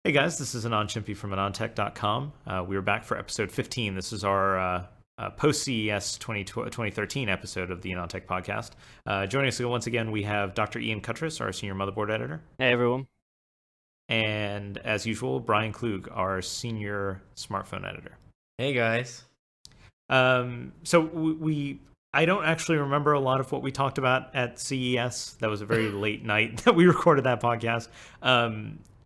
Hey guys, this is Anand Chimpy from AnandTech.com. We are back for episode 15. This is our post CES 2013 episode of the AnandTech podcast. Joining us once again, we have Dr. Ian Cutress, our senior motherboard editor. Hey everyone. And as usual, Brian Klug, our senior smartphone editor. Hey guys. I don't actually remember a lot of what we talked about at CES. That was a very late night that we recorded that podcast.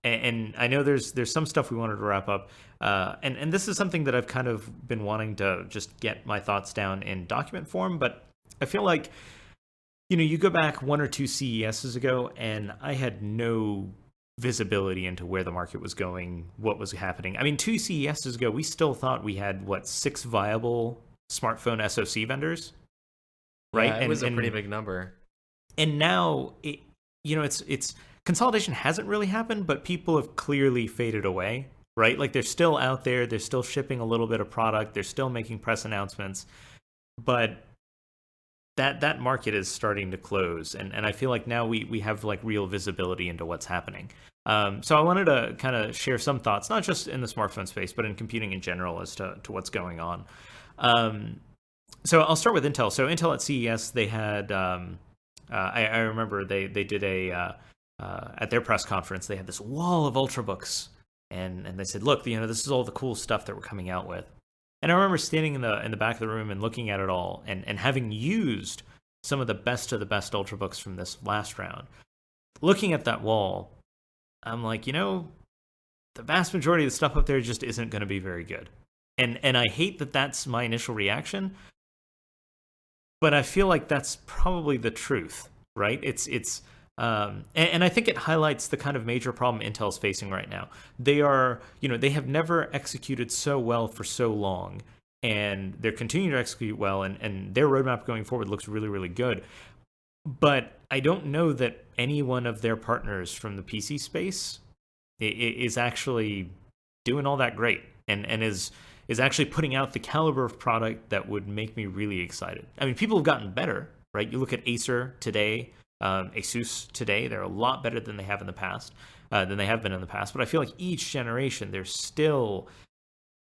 And I know there's some stuff we wanted to wrap up. And this is something that I've kind of been wanting to just get my thoughts down in document form. But I feel like, you go back one or two CESs ago, and I had no visibility into where the market was going, what was happening. I mean, two CESs ago, we still thought we had, 6 viable smartphone SoC vendors, right? Yeah, it was a pretty big number. And now, it's consolidation hasn't really happened, but people have clearly faded away, right? Like they're still out there, they're still shipping a little bit of product, they're still making press announcements, but that market is starting to close, and I feel like now we have like real visibility into what's happening. So I wanted to kind of share some thoughts, not just in the smartphone space, but in computing in general as to what's going on. So I'll start with Intel. So Intel at CES, they had, I remember they did at their press conference, they had this wall of Ultrabooks, and they said, look, this is all the cool stuff that we're coming out with. And I remember standing in the back of the room and looking at it all, and having used some of the best Ultrabooks from this last round. Looking at that wall, I'm like, the vast majority of the stuff up there just isn't going to be very good. And I hate that that's my initial reaction, but I feel like that's probably the truth, right? And I think it highlights the kind of major problem Intel's facing right now. They are, they have never executed so well for so long, and they're continuing to execute well, and their roadmap going forward looks really, really good. But I don't know that any one of their partners from the PC space is actually doing all that great, and is actually putting out the caliber of product that would make me really excited. I mean, people have gotten better, right? You look at Acer today, Asus today, they're a lot better than they have in the past, than they have been in the past. But I feel like each generation, there's still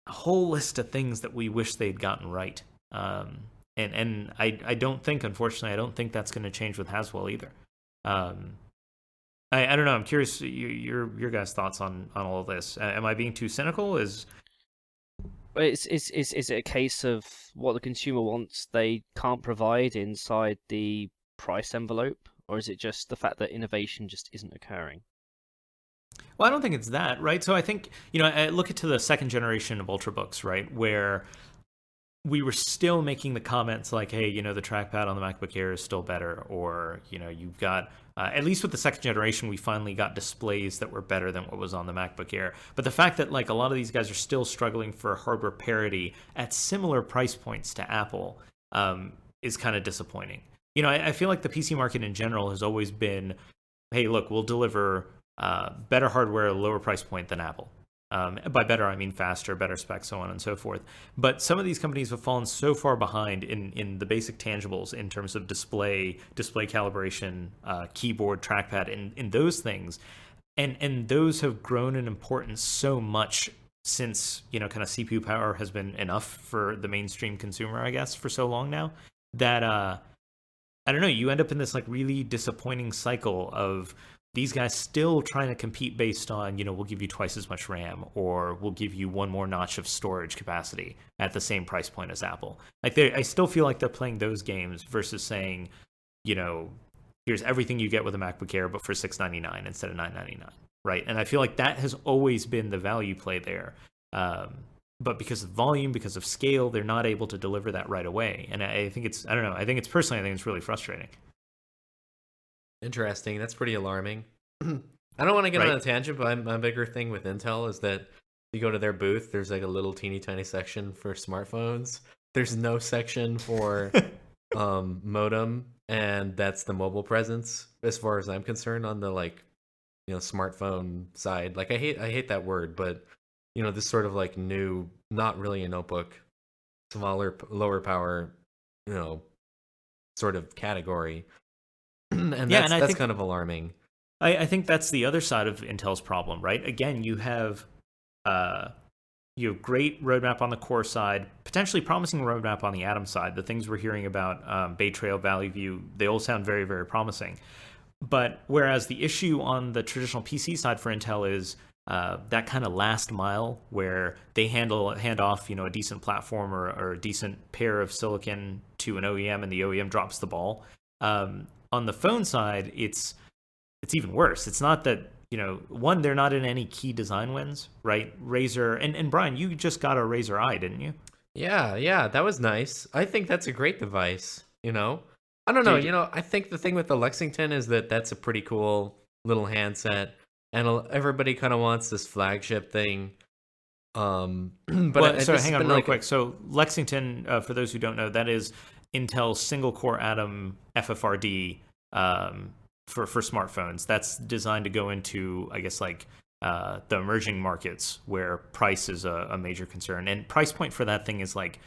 a whole list of things that we wish they'd gotten right. And I don't think, unfortunately, I don't think that's going to change with Haswell either. I don't know. I'm curious your guys' thoughts on all of this. Am I being too cynical? Is it a case of what the consumer wants they can't provide inside the price envelope, or is it just the fact that innovation just isn't occurring? Well, I don't think it's that, right? So I think, I look at the second generation of Ultrabooks, right, where we were still making the comments like, hey, the trackpad on the MacBook Air is still better, or, you've got, at least with the second generation, we finally got displays that were better than what was on the MacBook Air. But the fact that, like, a lot of these guys are still struggling for hardware parity at similar price points to Apple is kind of disappointing. I feel like the PC market in general has always been, hey, look, we'll deliver better hardware at a lower price point than Apple. By better, I mean faster, better specs, so on and so forth. But some of these companies have fallen so far behind in the basic tangibles in terms of display calibration, keyboard, trackpad, in those things. And those have grown in importance so much since, kind of CPU power has been enough for the mainstream consumer, I guess, for so long now, that I don't know, you end up in this like really disappointing cycle of these guys still trying to compete based on, we'll give you twice as much RAM, or we'll give you one more notch of storage capacity at the same price point as Apple. Like I still feel like they're playing those games versus saying, here's everything you get with a MacBook Air, but for $699 instead of $999, right? And I feel like that has always been the value play there. But because of volume, because of scale, they're not able to deliver that right away. And I think it's really frustrating. Interesting. That's pretty alarming. I don't want to get on a tangent, but my bigger thing with Intel is that you go to their booth, there's like a little teeny tiny section for smartphones. There's no section for modem, and that's the mobile presence as far as I'm concerned on the smartphone side. Like I hate that word, but this sort of like new, not really a notebook, smaller, lower power, sort of category. And that's kind of alarming. I think that's the other side of Intel's problem, right? Again, uh, you have great roadmap on the Core side, potentially promising roadmap on the Atom side. The things we're hearing about Bay Trail, Valley View, they all sound very, very promising. But whereas the issue on the traditional PC side for Intel is that kind of last mile where they hand off, a decent platform or a decent pair of silicon to an OEM and the OEM drops the ball. On the phone side, it's even worse. It's not that, one, they're not in any key design wins, right? Razer, and Brian, you just got a Razer Eye, didn't you? Yeah, that was nice. I think that's a great device, I don't know, Dude. I think the thing with the Lexington is that that's a pretty cool little handset, and everybody kind of wants this flagship thing. But So this hang has on been real quick. So Lexington, for those who don't know, that is Intel's single core Atom FFRD for smartphones. That's designed to go into, I guess, like the emerging markets where price is a major concern, and price point for that thing is like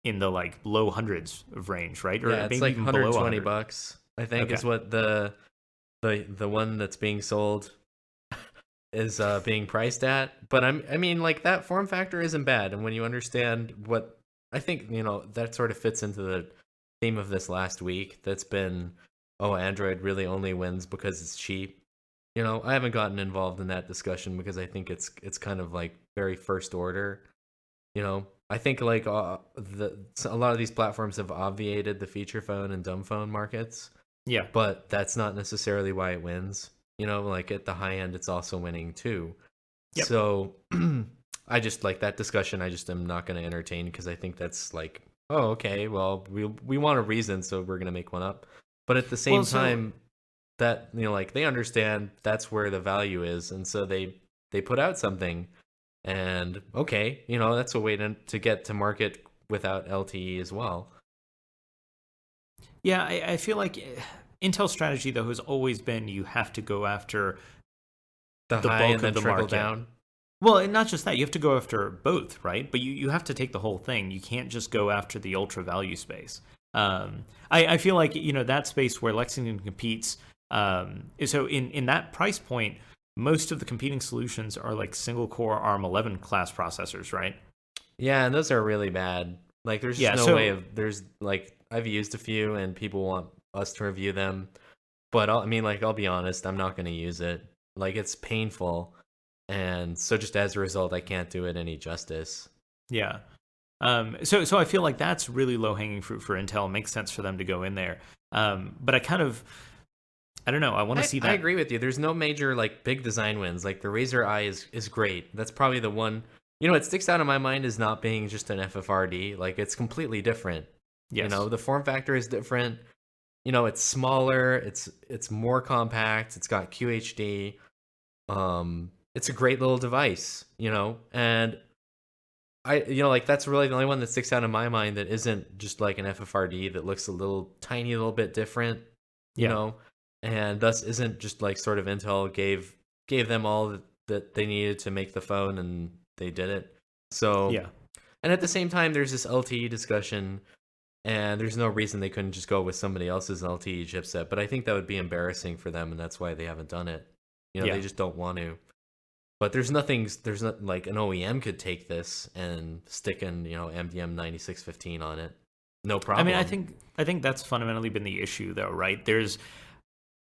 in the like low hundreds of range, right? Or Yeah, it's maybe like even below 120 100. bucks, I think, is Okay. what the one that's being sold is being priced at. But I mean, like, that form factor isn't bad, and when you understand what I think, that sort of fits into the theme of this last week. That's been, oh, Android really only wins because it's cheap. I haven't gotten involved in that discussion because I think it's kind of like very first order. I think like a lot of these platforms have obviated the feature phone and dumb phone markets, Yeah. but that's not necessarily why it wins. Like at the high end, it's also winning too. Yep. So I just like that discussion. I just am not going to entertain because I think that's like, oh, okay, well, we want a reason, so we're going to make one up. But at the same Well, so time, that like they understand that's where the value is, and so they put out something, and okay, that's a way to get to market without LTE as well. yeah, I feel like Intel's strategy though has always been you have to go after The the high bulk and of then the trickle market. down. Well, and not just that, you have to go after both, right? But you have to take the whole thing. You can't just go after the ultra value space. I feel like, that space where Lexington competes, so in that price point, most of the competing solutions are like single core ARM 11 class processors, right? Yeah, and those are really bad. Like, there's just Yeah, no way so of there's like I've used a few, and people want us to review them, but I mean, like, I'll be honest, I'm not going to use it. Like, it's painful, and so just as a result, I can't do it any justice. yeah. So I feel like that's really low hanging fruit for Intel. It makes sense for them to go in there. But I don't know. I want to see I that. agree with you. There's no major like big design wins. Like the Razer Eye is great. That's probably the one. It sticks out in my mind as not being just an FFRD. Like, it's completely different. Yes. The form factor is different. It's smaller. It's more compact. It's got QHD. It's a great little device. And like, that's really the only one that sticks out in my mind that isn't just like an FFRD that looks a little tiny little bit different. You Yeah. know, and thus isn't just like sort of Intel gave them all that they needed to make the phone, and they did it. So, Yeah. and at the same time, there's this LTE discussion, and there's no reason they couldn't just go with somebody else's LTE chipset. But I think that would be embarrassing for them, and that's why they haven't done it. Yeah. They just don't want to. But there's not like an OEM could take this and stick in, MDM 9615 on it. No problem. I mean, I think that's fundamentally been the issue, though, right? There's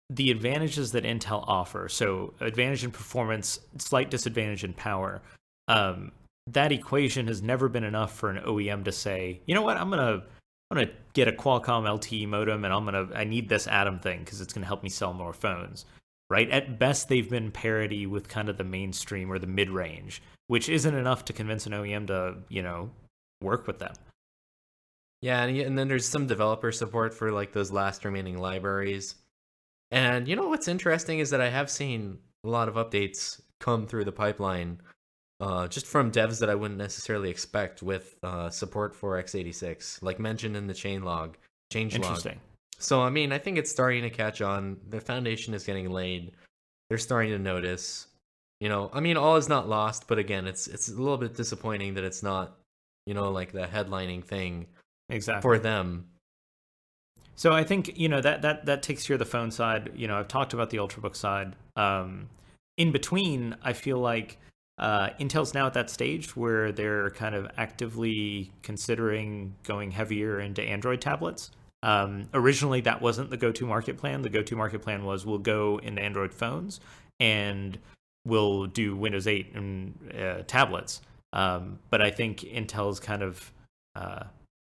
the advantages that Intel offers. So, advantage in performance, slight disadvantage in power. That equation has never been enough for an OEM to say, you know what, I'm gonna get a Qualcomm LTE modem, and I need this Atom thing because it's gonna help me sell more phones. Right? At best, they've been parity with kind of the mainstream or the mid range, which isn't enough to convince an OEM to, work with them. Yeah, and then there's some developer support for like those last remaining libraries. And what's interesting is that I have seen a lot of updates come through the pipeline, just from devs that I wouldn't necessarily expect, with support for x86, like mentioned in the change log. Interesting. So, I mean, I think it's starting to catch on. The foundation is getting laid. They're starting to notice. I mean, all is not lost, but again, it's a little bit disappointing that it's not, like the headlining thing Exactly. for them. So I think that takes care of the phone side. I've talked about the Ultrabook side. In between, I feel like Intel's now at that stage where they're kind of actively considering going heavier into Android tablets. Originally, that wasn't the go-to market plan. The go-to market plan was we'll go into Android phones and we'll do Windows 8 and tablets. But I think Intel's kind of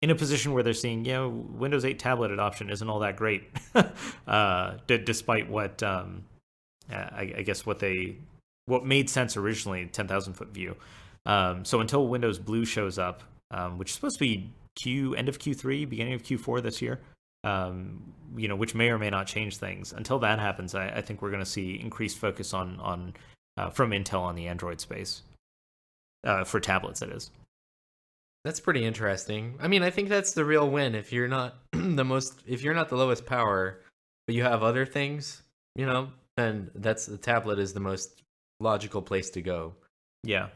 in a position where they're seeing, Windows 8 tablet adoption isn't all that great, despite what I guess what made sense originally, 10,000-foot view. So until Windows Blue shows up, which is supposed to be end of Q3, beginning of Q4 this year, which may or may not change things. Until that happens, I think we're going to see increased focus on from Intel on the Android space for tablets. That is. That's pretty interesting. I mean, I think that's the real win. If you're not if you're not the lowest power, but you have other things, then the tablet is the most logical place to go. Yeah.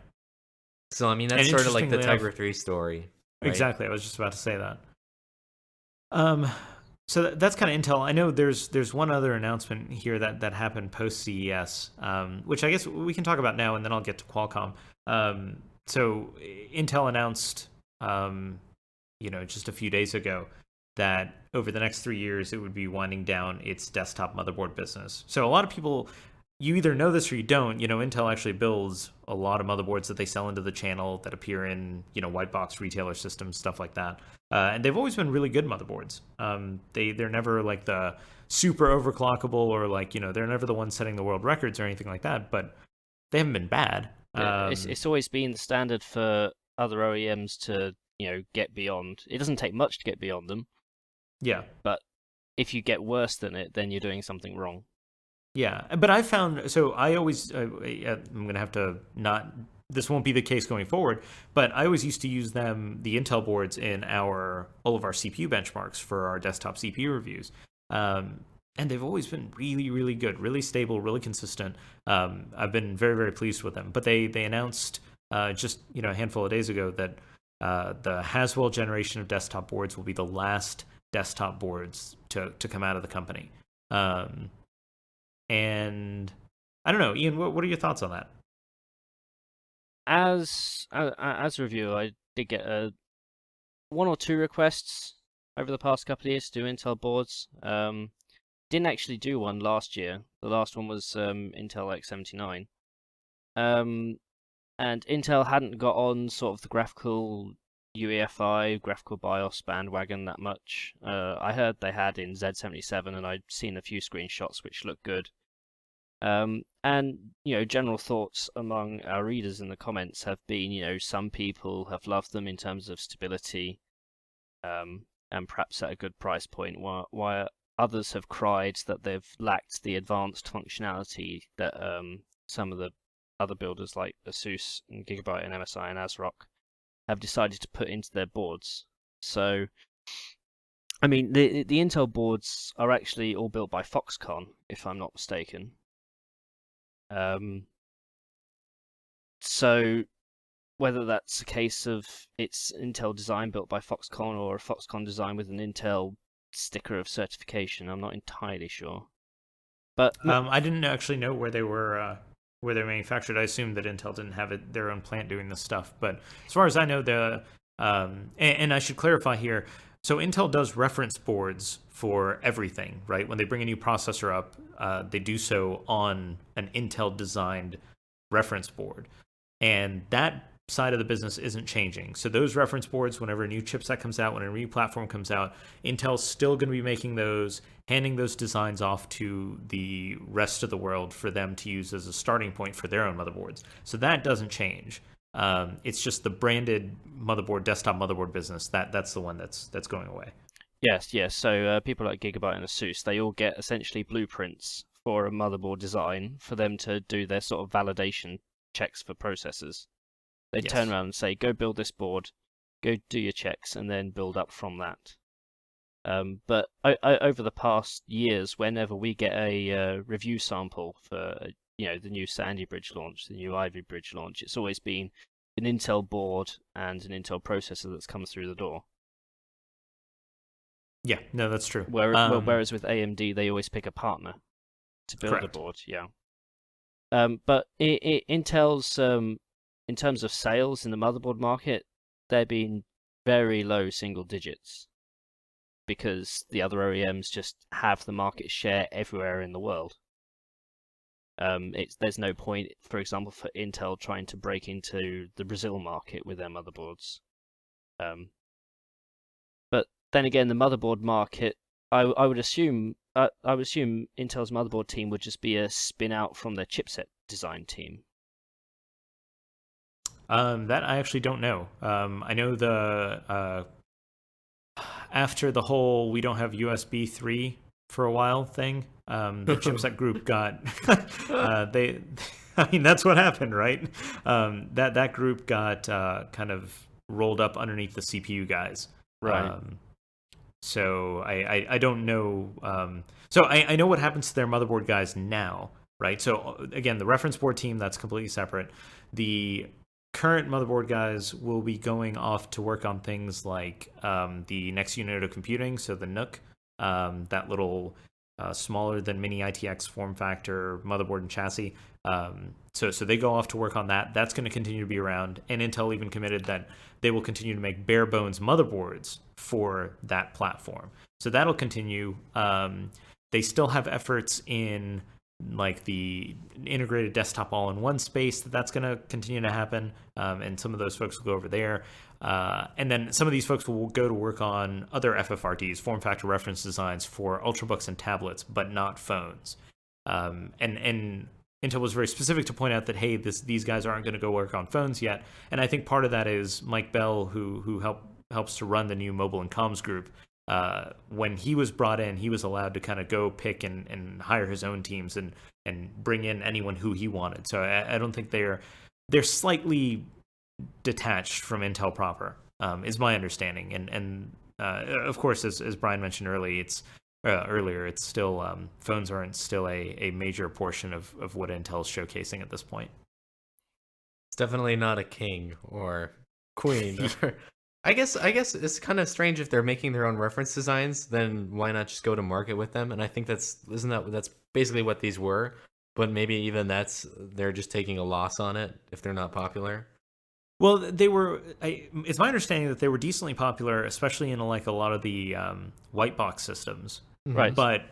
So I mean, that's sort of like the Tegra 3 story. Right? Exactly. I was just about to say that. So that's kind of Intel. I know there's one other announcement here that happened post CES, which I guess we can talk about now, and then I'll get to Qualcomm. So Intel announced, just a few days ago that over the next 3 years it would be winding down its desktop motherboard business. So a lot of people, you either know this or you don't. Intel actually builds a lot of motherboards that they sell into the channel that appear in, white box retailer systems, stuff like that. And they've always been really good motherboards. They're never like the super overclockable or like, they're never the ones setting the world records or anything like that, but they haven't been bad. Yeah, it's always been the standard for other OEMs to, get beyond. It doesn't take much to get beyond them. Yeah. But if you get worse than it, then you're doing something wrong. Yeah, but I found, so I always, I'm going to have to this won't be the case going forward, but I always used to use the Intel boards in all of our CPU benchmarks for our desktop CPU reviews. And they've always been really, really good, really stable, really consistent. I've been very, very pleased with them. But they announced just a handful of days ago that the Haswell generation of desktop boards will be the last desktop boards to come out of the company. And I don't know, Ian, what are your thoughts on that? As a reviewer, I did get one or two requests over the past couple of years to do Intel boards. Didn't actually do one last year. The last one was Intel X79. And Intel hadn't got on sort of the graphical UEFI, graphical BIOS bandwagon that much. I heard they had in Z77, and I'd seen a few screenshots which looked good. And general thoughts among our readers in the comments have been, some people have loved them in terms of stability, and perhaps at a good price point, while others have cried that they've lacked the advanced functionality that some of the other builders like ASUS and Gigabyte and MSI and ASRock have decided to put into their boards. So, I mean, the Intel boards are actually all built by Foxconn, if I'm not mistaken. So whether that's a case of it's Intel design built by Foxconn or a Foxconn design with an Intel sticker of certification, I'm not entirely sure. But I didn't actually know where they were manufactured. I assumed that Intel didn't have their own plant doing this stuff. But as far as I know, and I should clarify here. So Intel does reference boards for everything, right? When they bring a new processor up, they do so on an Intel-designed reference board. And that side of the business isn't changing. So those reference boards, whenever a new chipset comes out, when a new platform comes out, Intel's still going to be making those, handing those designs off to the rest of the world for them to use as a starting point for their own motherboards. So that doesn't change. It's just the branded motherboard, desktop motherboard business, that's the one that's going away. Yes. So people like Gigabyte and ASUS, they all get essentially blueprints for a motherboard design for them to do their sort of validation checks for processors. They turn around and say, go build this board, go do your checks, and then build up from that. But over the past years, whenever we get a review sample for the new Sandy Bridge launch, the new Ivy Bridge launch, it's always been an Intel board and an Intel processor that's come through the door. Yeah, no, that's true. Whereas with AMD, they always pick a partner to build Correct. the board. Yeah. But Intel's in terms of sales in the motherboard market, they're being very low single digits because the other OEMs just have the market share everywhere in the world. There's no point, for example, for Intel trying to break into the Brazil market with their motherboards. But then again, the motherboard market, I would assume Intel's motherboard team would just be a spin out from their chipset design team. That I actually don't know. I know the after the whole we don't have USB 3 for a while thing, the chipset group got they. I mean, that's what happened, right? That group got kind of rolled up underneath the CPU guys. Right. So I don't know. So I know what happens to their motherboard guys now, right? So again, the reference board team, that's completely separate. The current motherboard guys will be going off to work on things like the next unit of computing, so the NUC, that little smaller than mini ITX form factor motherboard and chassis. So they go off to work on that. That's going to continue to be around. And Intel even committed that they will continue to make bare bones motherboards for that platform. So that'll continue. They still have efforts in like the integrated desktop all-in-one space that's going to continue to happen, and some of those folks will go over there, and then some of these folks will go to work on other FFRDs, form factor reference designs for ultrabooks and tablets, but not phones. And Intel was very specific to point out that, hey, these guys aren't going to go work on phones yet, and I think part of that is Mike Bell, who helps to run the new mobile and comms group. When he was brought in, he was allowed to kind of go pick and hire his own teams and bring in anyone who he wanted. So I don't think they're slightly detached from Intel proper, is my understanding. And of course, as Brian mentioned earlier, it's still phones aren't still a major portion of what Intel's showcasing at this point. It's definitely not a king or queen. I guess it's kind of strange if they're making their own reference designs, then why not just go to market with them? And I think that's basically what these were, but maybe even they're just taking a loss on it if they're not popular. Well, it's my understanding that they were decently popular, especially in like a lot of the white box systems. Right. But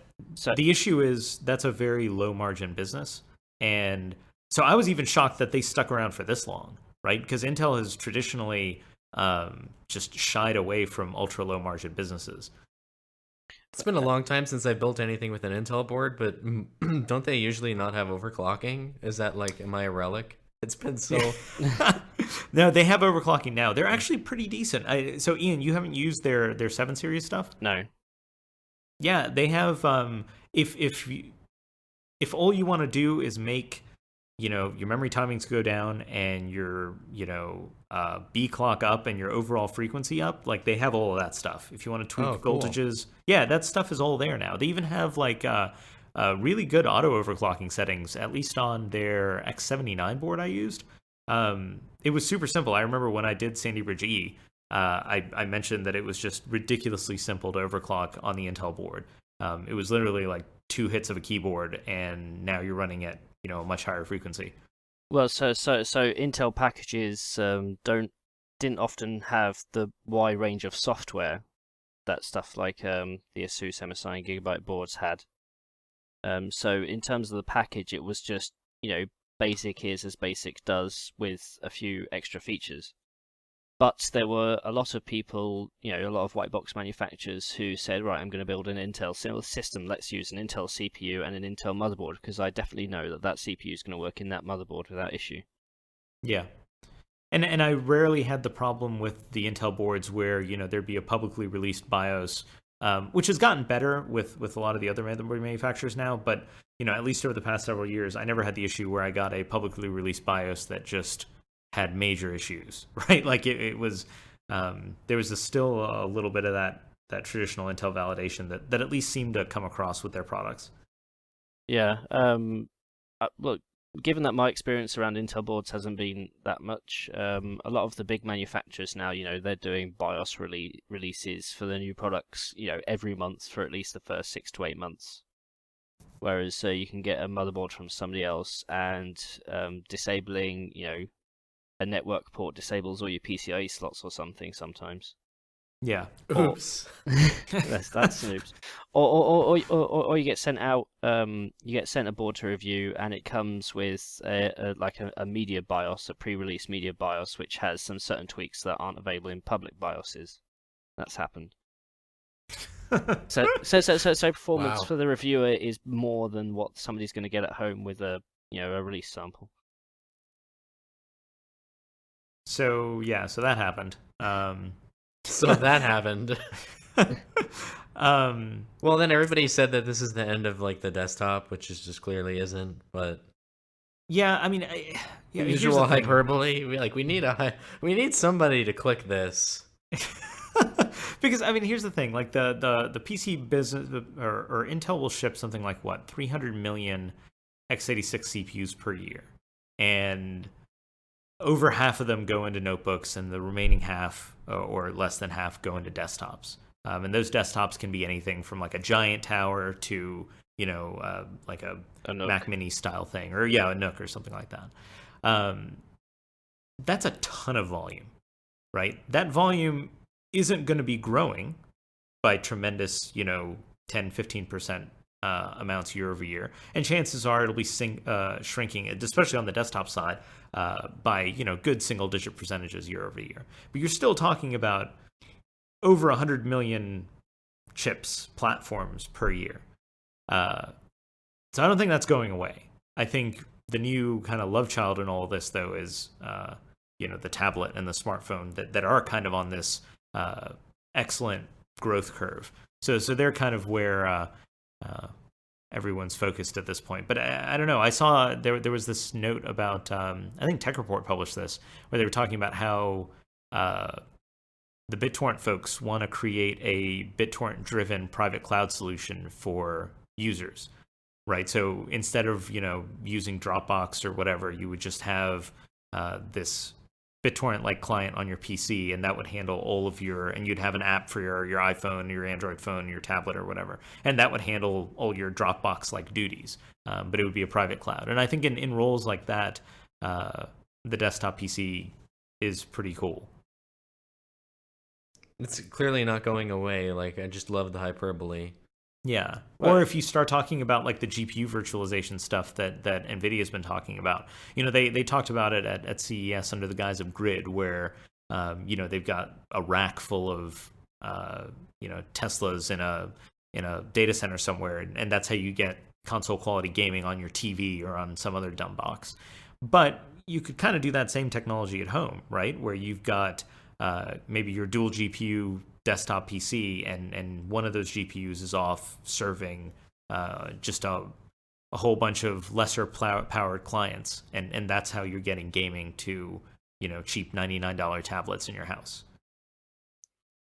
the issue is that's a very low margin business, and so I was even shocked that they stuck around for this long, right? Because Intel has traditionally just shied away from ultra low margin businesses. It's been a long time since I built anything with an Intel board, but don't they usually not have overclocking? Is that like, am I a relic? It's been so... No, they have overclocking now. They're actually pretty decent. So Ian, you haven't used their 7 series stuff? No. Yeah, they have, if all you want to do is make, your memory timings go down and your, B clock up and your overall frequency up, like they have all of that stuff. If you want to tweak voltages, yeah, that stuff is all there now. They even have like really good auto overclocking settings, at least on their X79 board I used. It was super simple. I remember when I did Sandy Bridge E, I mentioned that it was just ridiculously simple to overclock on the Intel board. It was literally like 2 hits of a keyboard, and now you're running at a much higher frequency. Well, so Intel packages didn't often have the wide range of software that stuff like the ASUS MSI and Gigabyte boards had. So in terms of the package, it was just basic is as basic does with a few extra features. But there were a lot of people, a lot of white box manufacturers who said, right, I'm going to build an Intel system. Let's use an Intel CPU and an Intel motherboard, because I definitely know that CPU is going to work in that motherboard without issue. Yeah. And I rarely had the problem with the Intel boards where, there'd be a publicly released BIOS, which has gotten better with a lot of the other motherboard manufacturers now. But, at least over the past several years, I never had the issue where I got a publicly released BIOS that just had major issues, right? Like it was, there was still a little bit of that traditional Intel validation that at least seemed to come across with their products. Yeah. Look, given that my experience around Intel boards hasn't been that much, a lot of the big manufacturers now, they're doing BIOS releases for the new products, every month for at least the first 6 to 8 months. Whereas you can get a motherboard from somebody else, and disabling, a network port disables all your PCIe slots or something sometimes. Yeah. Oops. That's an oops. Or you get sent out, you get sent a board to review, and it comes with a media BIOS, a pre-release media BIOS, which has some certain tweaks that aren't available in public BIOSes. That's happened. So performance Wow. for the reviewer is more than what somebody's going to get at home with a release sample. So that happened. So that happened. Well, then everybody said that this is the end of like the desktop, which is just clearly isn't. But yeah, I mean, here's usual the thing. hyperbole. We need somebody to click this. Because I mean, here's the thing: like the PC business or Intel will ship something like 300 million x86 CPUs per year, and over half of them go into notebooks, and the remaining half, or less than half, go into desktops. And those desktops can be anything from like a giant tower to like a Mac Mini style thing, or a Nook or something like that. That's a ton of volume, right? That volume isn't going to be growing by tremendous, 10-15% amounts year over year, and chances are it'll be shrinking, especially on the desktop side, by good single-digit percentages year over year. But you're still talking about over 100 million chips, platforms per year. So I don't think that's going away. I think the new kind of love child in all of this, though, is the tablet and the smartphone that are kind of on this excellent growth curve. So they're kind of where everyone's focused at this point. But I don't know. I saw there was this note about, I think Tech Report published this, where they were talking about how the BitTorrent folks want to create a BitTorrent-driven private cloud solution for users, right? So instead of, using Dropbox or whatever, you would just have this BitTorrent-like client on your PC, and that would handle all of and you'd have an app for your iPhone, your Android phone, your tablet, or whatever, and that would handle all your Dropbox-like duties, but it would be a private cloud. And I think in roles like that, the desktop PC is pretty cool. It's clearly not going away. Like, I just love the hyperbole. Yeah. Or if you start talking about like the GPU virtualization stuff that NVIDIA's been talking about, they talked about it at CES under the guise of Grid, where, they've got a rack full of, Teslas in a data center somewhere. And that's how you get console quality gaming on your TV or on some other dumb box. But you could kind of do that same technology at home, right? Where you've got maybe your dual GPU desktop PC, and one of those GPUs is off serving just a whole bunch of lesser powered clients, and that's how you're getting gaming to cheap $99 tablets in your house.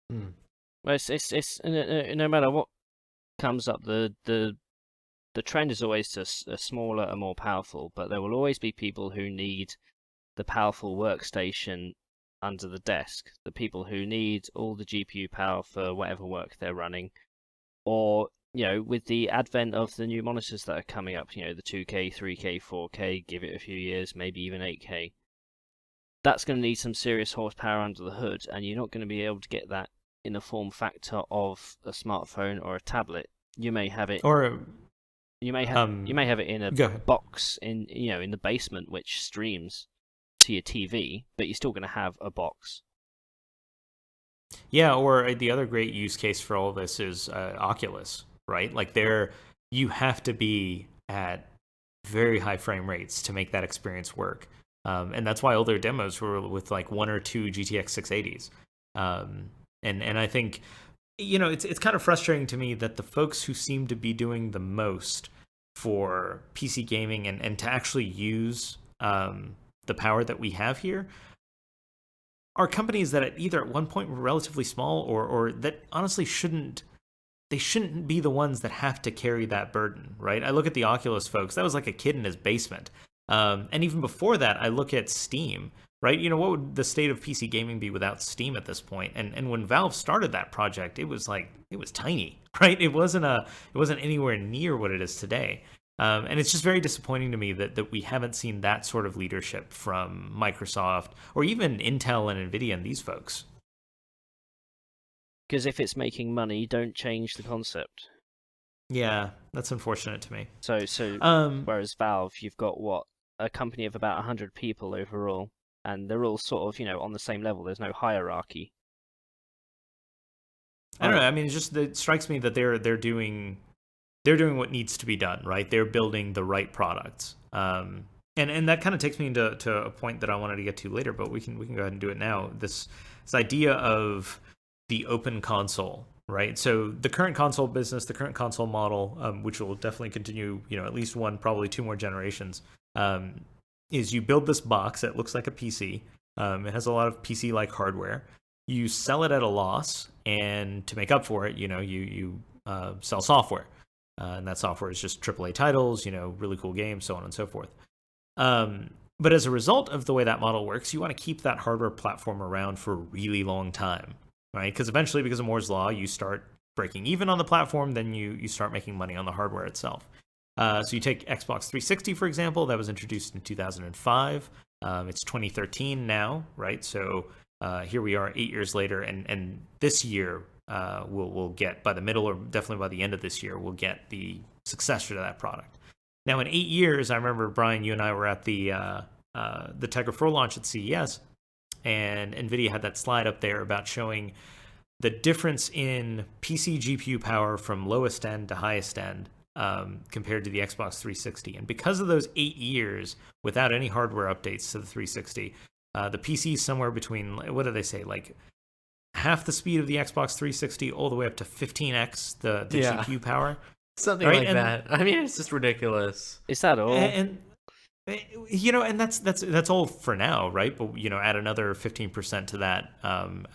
Well, it's no matter what comes up, the trend is always to a smaller and more powerful, but there will always be people who need the powerful workstation under the desk, the people who need all the GPU power for whatever work they're running, or with the advent of the new monitors that are coming up, the 2K, 3K, 4K, give it a few years, maybe even 8K, that's going to need some serious horsepower under the hood, and you're not going to be able to get that in the form factor of a smartphone or a tablet. You may have it, or you may have it in a go ahead. box in the basement, which streams to your TV, but you're still going to have a box. Yeah, or the other great use case for all of this is Oculus, right? Like you have to be at very high frame rates to make that experience work. And that's why all their demos were with like 1 or 2 GTX 680s. And I think, it's kind of frustrating to me that the folks who seem to be doing the most for PC gaming and to actually use the power that we have here are companies that either at one point were relatively small or that honestly shouldn't be the ones that have to carry that burden, right? I look at the Oculus folks, that was like a kid in his basement. And even before that, I look at Steam, right? You know, what would the state of PC gaming be without Steam at this point? And when Valve started that project, it was tiny, right? It wasn't anywhere near what it is today. And it's just very disappointing to me that we haven't seen that sort of leadership from Microsoft or even Intel and Nvidia and these folks. Because if it's making money, don't change the concept. Yeah, that's unfortunate to me. So whereas Valve, you've got a company of about 100 people overall, and they're all sort of, on the same level. There's no hierarchy. I don't know. I mean, it strikes me that they're doing what needs to be done, right? They're building the right products. And that kind of takes me into a point that I wanted to get to later, but we can go ahead and do it now. This idea of the open console, right? So the current console business, the current console model, which will definitely continue, at least one, probably two more generations, is you build this box that looks like a PC. It has a lot of PC-like hardware. You sell it at a loss, and to make up for it, you sell software. And that software is just AAA titles, really cool games, so on and so forth. But as a result of the way that model works, you want to keep that hardware platform around for a really long time, right? Because eventually, because of Moore's Law, you start breaking even on the platform, then you start making money on the hardware itself. So you take Xbox 360, for example, that was introduced in 2005. It's 2013 now, right? So here we are 8 years later, and this year, we'll get, by the middle or definitely by the end of this year, we'll get the successor to that product. Now, in 8 years, I remember, Brian, you and I were at the Tegra 4 launch at CES, and NVIDIA had that slide up there about showing the difference in PC GPU power from lowest end to highest end compared to the Xbox 360. And because of those 8 years without any hardware updates to the 360, the PC is somewhere between, what do they say, like half the speed of the Xbox 360 all the way up to 15x the GPU power. Something right? Like that. I mean, it's just ridiculous. Is that all? And that's all for now, right? But add another 15% to that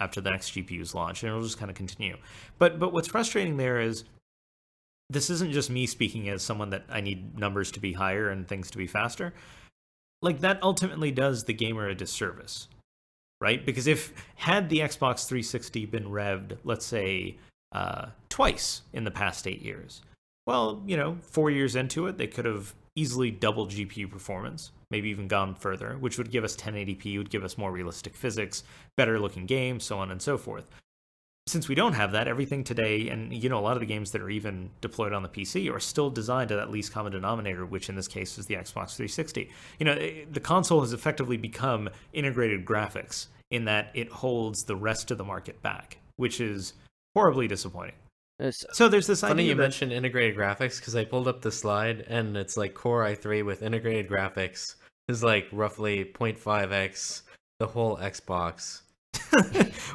after the next GPU's launch, and it'll just kind of continue. But what's frustrating there is this isn't just me speaking as someone that I need numbers to be higher and things to be faster. Like, that ultimately does the gamer a disservice, right? Because had the Xbox 360 been revved, let's say, twice in the past 8 years, well, 4 years into it, they could have easily doubled GPU performance, maybe even gone further, which would give us 1080p, would give us more realistic physics, better looking games, so on and so forth. Since we don't have that, everything today, and a lot of the games that are even deployed on the PC are still designed to that least common denominator, which in this case is the Xbox 360. The console has effectively become integrated graphics in that it holds the rest of the market back, which is horribly disappointing. So there's this idea. Funny you mentioned integrated graphics, because I pulled up the slide and it's like Core i3 with integrated graphics is like roughly 0.5x the whole Xbox.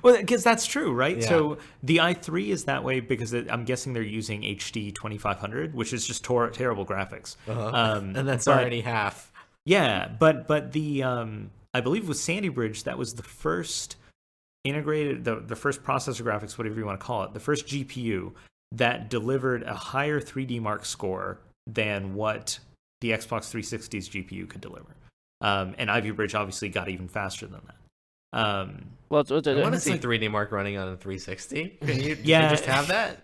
Well, because that's true, right? Yeah. So the i3 is that way because I'm guessing they're using HD 2500, which is just terrible graphics. And that's already half. Yeah, but the I believe with Sandy Bridge, that was the first integrated, the first processor graphics, whatever you want to call it, the first GPU that delivered a higher 3D Mark score than what the Xbox 360's GPU could deliver. And Ivy Bridge obviously got even faster than that. I want to see 3D Mark running on a 360. Can you just have that?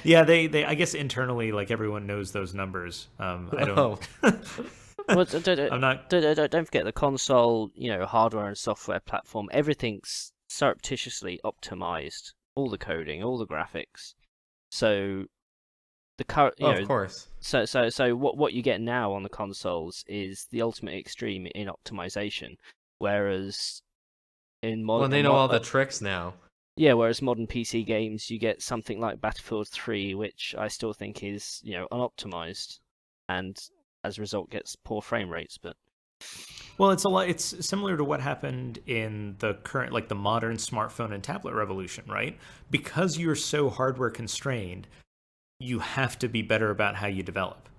Yeah, they I guess internally, like, everyone knows those numbers. I don't. Well, I'm not. Don't forget the console, hardware and software platform. Everything's surreptitiously optimized. All the coding, all the graphics. So the current, of course. So what you get now on the consoles is the ultimate extreme in optimization, whereas in modern, well, they know all the tricks now. Yeah, whereas modern PC games, you get something like Battlefield 3, which I still think is unoptimized, and as a result gets poor frame rates. But well, it's similar to what happened in the current, like, the modern smartphone and tablet revolution, right? Because you're so hardware constrained, you have to be better about how you develop.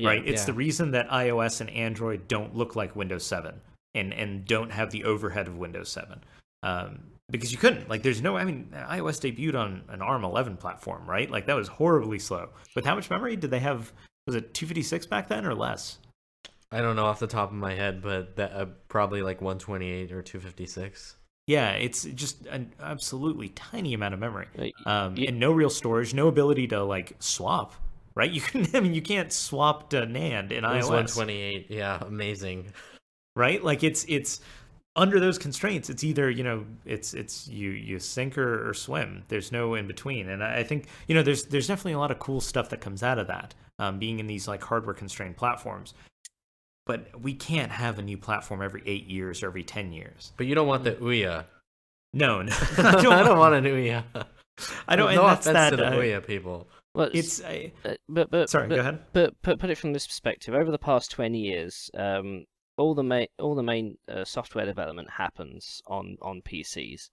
Right? It's the reason that iOS and Android don't look like Windows 7 and don't have the overhead of Windows 7. Because you couldn't. Like, there's no, iOS debuted on an ARM 11 platform, right? Like, that was horribly slow. With how much memory did they have? Was it 256 back then or less? I don't know off the top of my head, but that probably like 128 or 256. Yeah, it's just an absolutely tiny amount of memory, Like, and no real storage, no ability to like swap. Right? You can, I mean, you can't swap to NAND in It was iOS. 128. Yeah, amazing. Right? Like it's under those constraints. It's either it's you sink or swim. There's no in between. And I think there's definitely a lot of cool stuff that comes out of that, being in these like hardware constrained platforms. But we can't have a new platform every 8 years or every 10 years. But you don't want the Ouya. No, no. I don't want an Ouya. I don't. No And that's offense that. to the Ouya people. well, It's but sorry. Go ahead. But put it from this perspective, over the past 20 years, all the main software development happens on PCs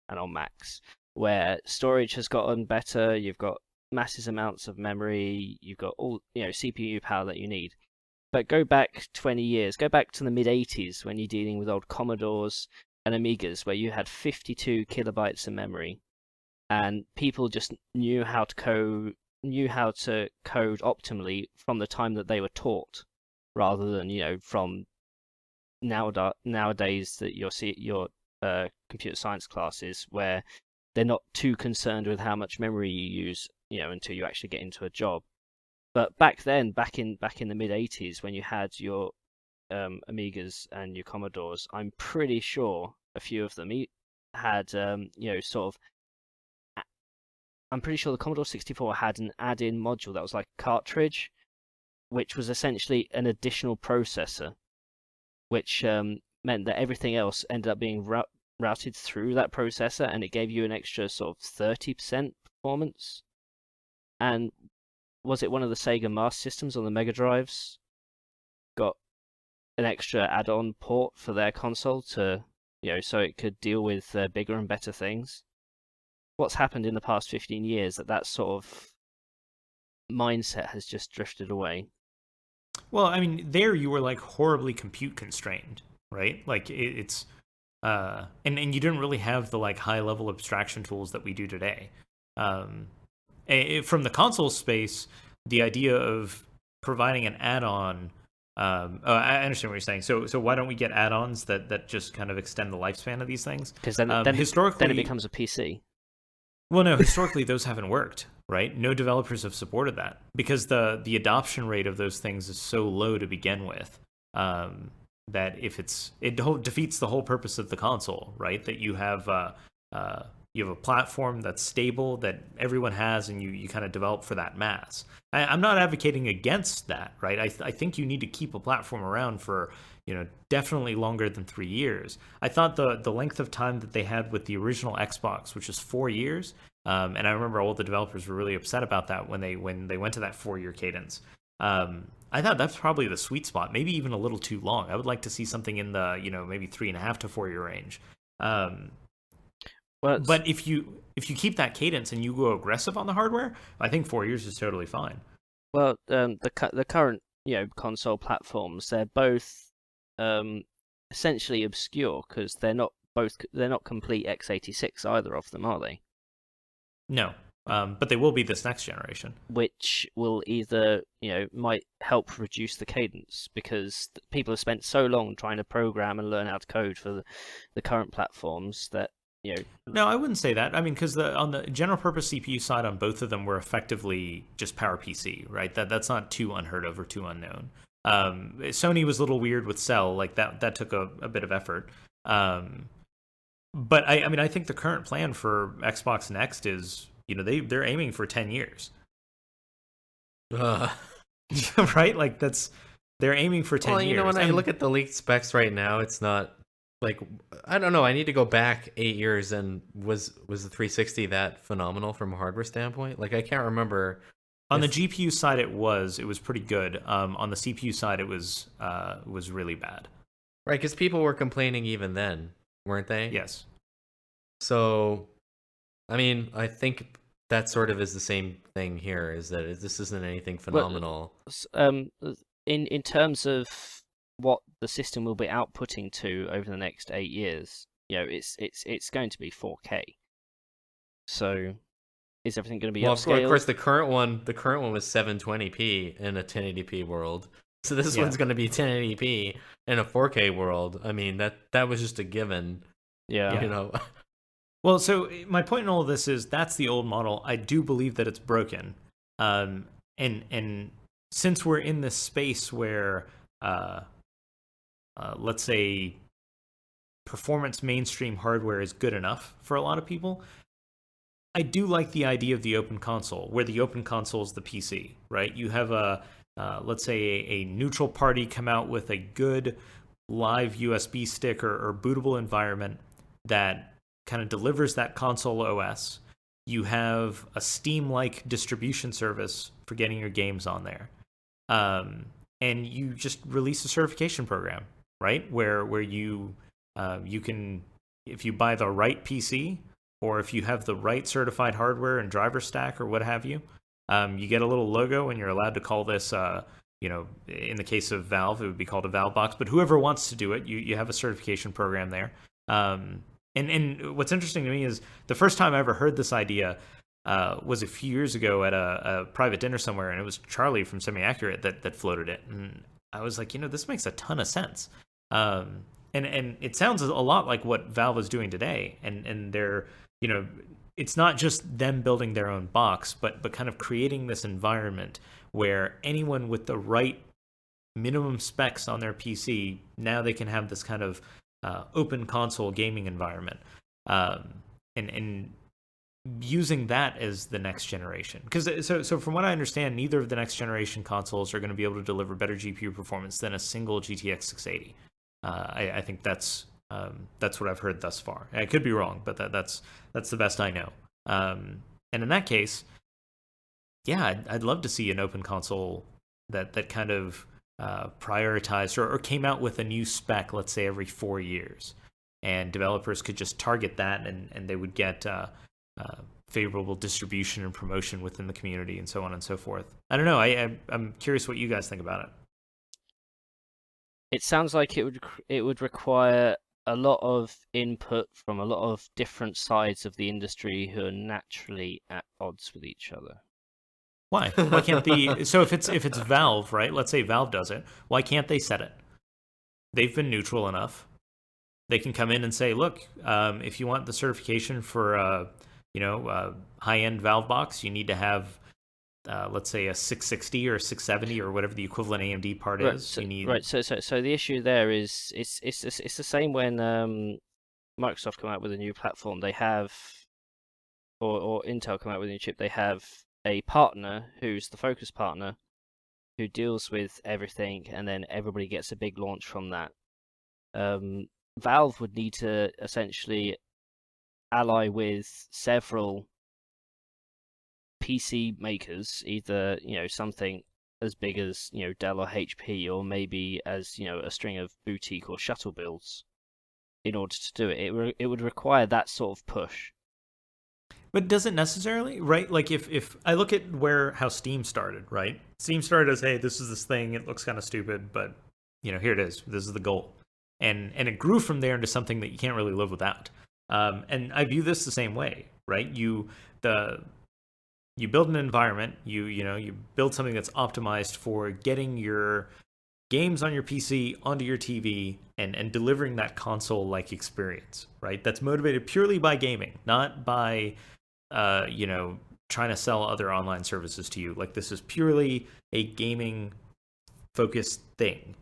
and on Macs, where storage has gotten better. You've got massive amounts of memory. You've got all CPU power that you need. But go back 20 years, go back to the mid 80s when you're dealing with old Commodores and Amigas, where you had 52 kilobytes of memory, and people just knew how to code optimally from the time that they were taught, rather than from nowadays that your computer science classes, where they're not too concerned with how much memory you use, until you actually get into a job. But back then, back in the mid 80s, when you had your Amigas and your Commodores, I'm pretty sure a few of them had I'm pretty sure the Commodore 64 had an add-in module that was like a cartridge, which was essentially an additional processor, which meant that everything else ended up being routed through that processor, and it gave you an extra sort of 30% performance. And was it one of the Sega Master Systems on the Mega Drives got an extra add-on port for their console to, so it could deal with bigger and better things? What's happened in the past 15 years that sort of mindset has just drifted away? Well, I mean, there you were like horribly compute constrained, right? Like it's and you didn't really have the like high level abstraction tools that we do today. From the console space, the idea of providing an add-on. I understand what you're saying. So why don't we get add-ons that just kind of extend the lifespan of these things? Because then historically, then it becomes a PC. Well, no, historically those haven't worked, right? No developers have supported that because the adoption rate of those things is so low to begin with, that it defeats the whole purpose of the console, right? That you have a platform that's stable that everyone has, and you kind of develop for that mass. I'm not advocating against that, right? I think you need to keep a platform around for definitely longer than 3 years. I thought the length of time that they had with the original Xbox, which was 4 years, and I remember all the developers were really upset about that when they went to that 4-year cadence. I thought that's probably the sweet spot, maybe even a little too long. I would like to see something in the maybe 3.5 to 4 year range. But if you keep that cadence and you go aggressive on the hardware, I think 4 years is totally fine. Well, the current console platforms, they're both essentially obscure because they're not complete x86, either of them, are they? No, but they will be this next generation, which will either might help reduce the cadence, because people have spent so long trying to program and learn how to code for the current platforms that No, I wouldn't say that. I mean, because on the general purpose CPU side on both of them were effectively just PowerPC, right? That's not too unheard of or too unknown. Sony was a little weird with Cell, like that took a bit of effort. But I mean, I think the current plan for Xbox Next is, they're aiming for 10 years. Right? Like they're aiming for 10 years. When I look at the leaked specs right now, it's not like, I don't know. I need to go back 8 years, and was the 360 that phenomenal from a hardware standpoint? Like, I can't remember. On the GPU side, it was pretty good. On the CPU side, it was really bad. Right, because people were complaining even then, weren't they? Yes. So, I mean, I think that sort of is the same thing here. Is that this isn't anything phenomenal? In terms of what the system will be outputting to over the next 8 years, it's going to be 4K. So, is everything going to be upscaled? Of course, the current one was 720p in a 1080p world. So this Yeah. one's going to be 1080p in a 4K world. I mean, that was just a given, Yeah. you know. Well, so my point in all of this is that's the old model. I do believe that it's broken, and since we're in this space where, let's say, performance mainstream hardware is good enough for a lot of people, I do like the idea of the open console, where the open console is the PC, right? You have let's say, a neutral party come out with a good live USB stick or bootable environment that kind of delivers that console OS. You have a Steam-like distribution service for getting your games on there, and you just release a certification program, right? Where you you can, if you buy the right PC or if you have the right certified hardware and driver stack or what have you, you get a little logo and you're allowed to call this. In the case of Valve, it would be called a Valvebox. But whoever wants to do it, you have a certification program there. And what's interesting to me is the first time I ever heard this idea was a few years ago at a private dinner somewhere, and it was Charlie from Semi Accurate that floated it, and I was like, this makes a ton of sense. And it sounds a lot like what Valve is doing today, and they're it's not just them building their own box, but kind of creating this environment where anyone with the right minimum specs on their PC, now they can have this kind of open console gaming environment, and using that as the next generation. Because so from what I understand, neither of the next generation consoles are going to be able to deliver better GPU performance than a single GTX 680. I think that's what I've heard thus far. I could be wrong, but that's the best I know. And in that case, yeah, I'd love to see an open console that kind of prioritized or came out with a new spec, let's say every 4 years, and developers could just target that, and they would get favorable distribution and promotion within the community, and so on and so forth. I don't know. I'm curious what you guys think about it. It sounds like it would require a lot of input from a lot of different sides of the industry who are naturally at odds with each other. Why? Why can't the so if it's Valve, right? Let's say Valve does it. Why can't they set it? They've been neutral enough. They can come in and say, look, if you want the certification for high-end Valvebox, you need to have let's say a 660 or 670 or whatever the equivalent AMD part is. So, you need... Right. So the issue there is it's the same when Microsoft come out with a new platform. They have, or Intel come out with a new chip. They have a partner who's the focus partner, who deals with everything, and then everybody gets a big launch from that. Valve would need to essentially ally with several PC makers, either something as big as Dell or HP, or maybe as a string of boutique or shuttle builds, in order to do it. It would require that sort of push. But does it necessarily, right? Like if I look at how Steam started, right? Steam started as, hey, this is this thing. It looks kind of stupid, but here it is. This is the goal, and it grew from there into something that you can't really live without. And I view this the same way, right? You build an environment. You build something that's optimized for getting your games on your PC onto your TV and delivering that console-like experience, right? That's motivated purely by gaming, not by trying to sell other online services to you. Like, this is purely a gaming focused thing,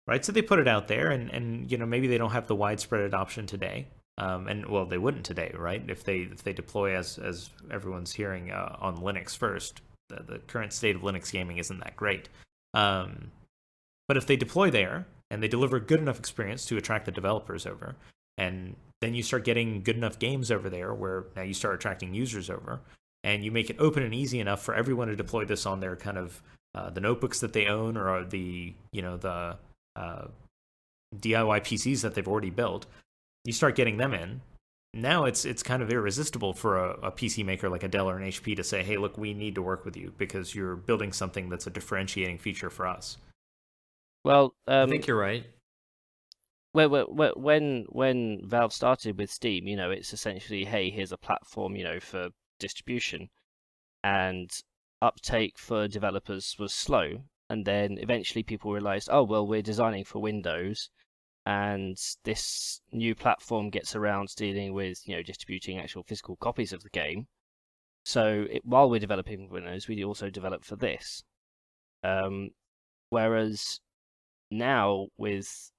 right? So they put it out there, and maybe they don't have the widespread adoption today. And well, they wouldn't today, right? If they deploy as everyone's hearing on Linux first, the current state of Linux gaming isn't that great. But if they deploy there and they deliver a good enough experience to attract the developers over, and then you start getting good enough games over there, where now you start attracting users over, and you make it open and easy enough for everyone to deploy this on their kind of the notebooks that they own, or the DIY PCs that they've already built. You start getting them in. Now it's kind of irresistible for a PC maker like a Dell or an HP to say, hey, look, we need to work with you because you're building something that's a differentiating feature for us. Well, I think you're right. When Valve started with Steam, it's essentially, hey, here's a platform, for distribution, and uptake for developers was slow. and then eventually people realized, oh well, we're designing for Windows, and this new platform gets around to dealing with distributing actual physical copies of the game. So while we're developing for Windows, we also develop for this. Whereas now with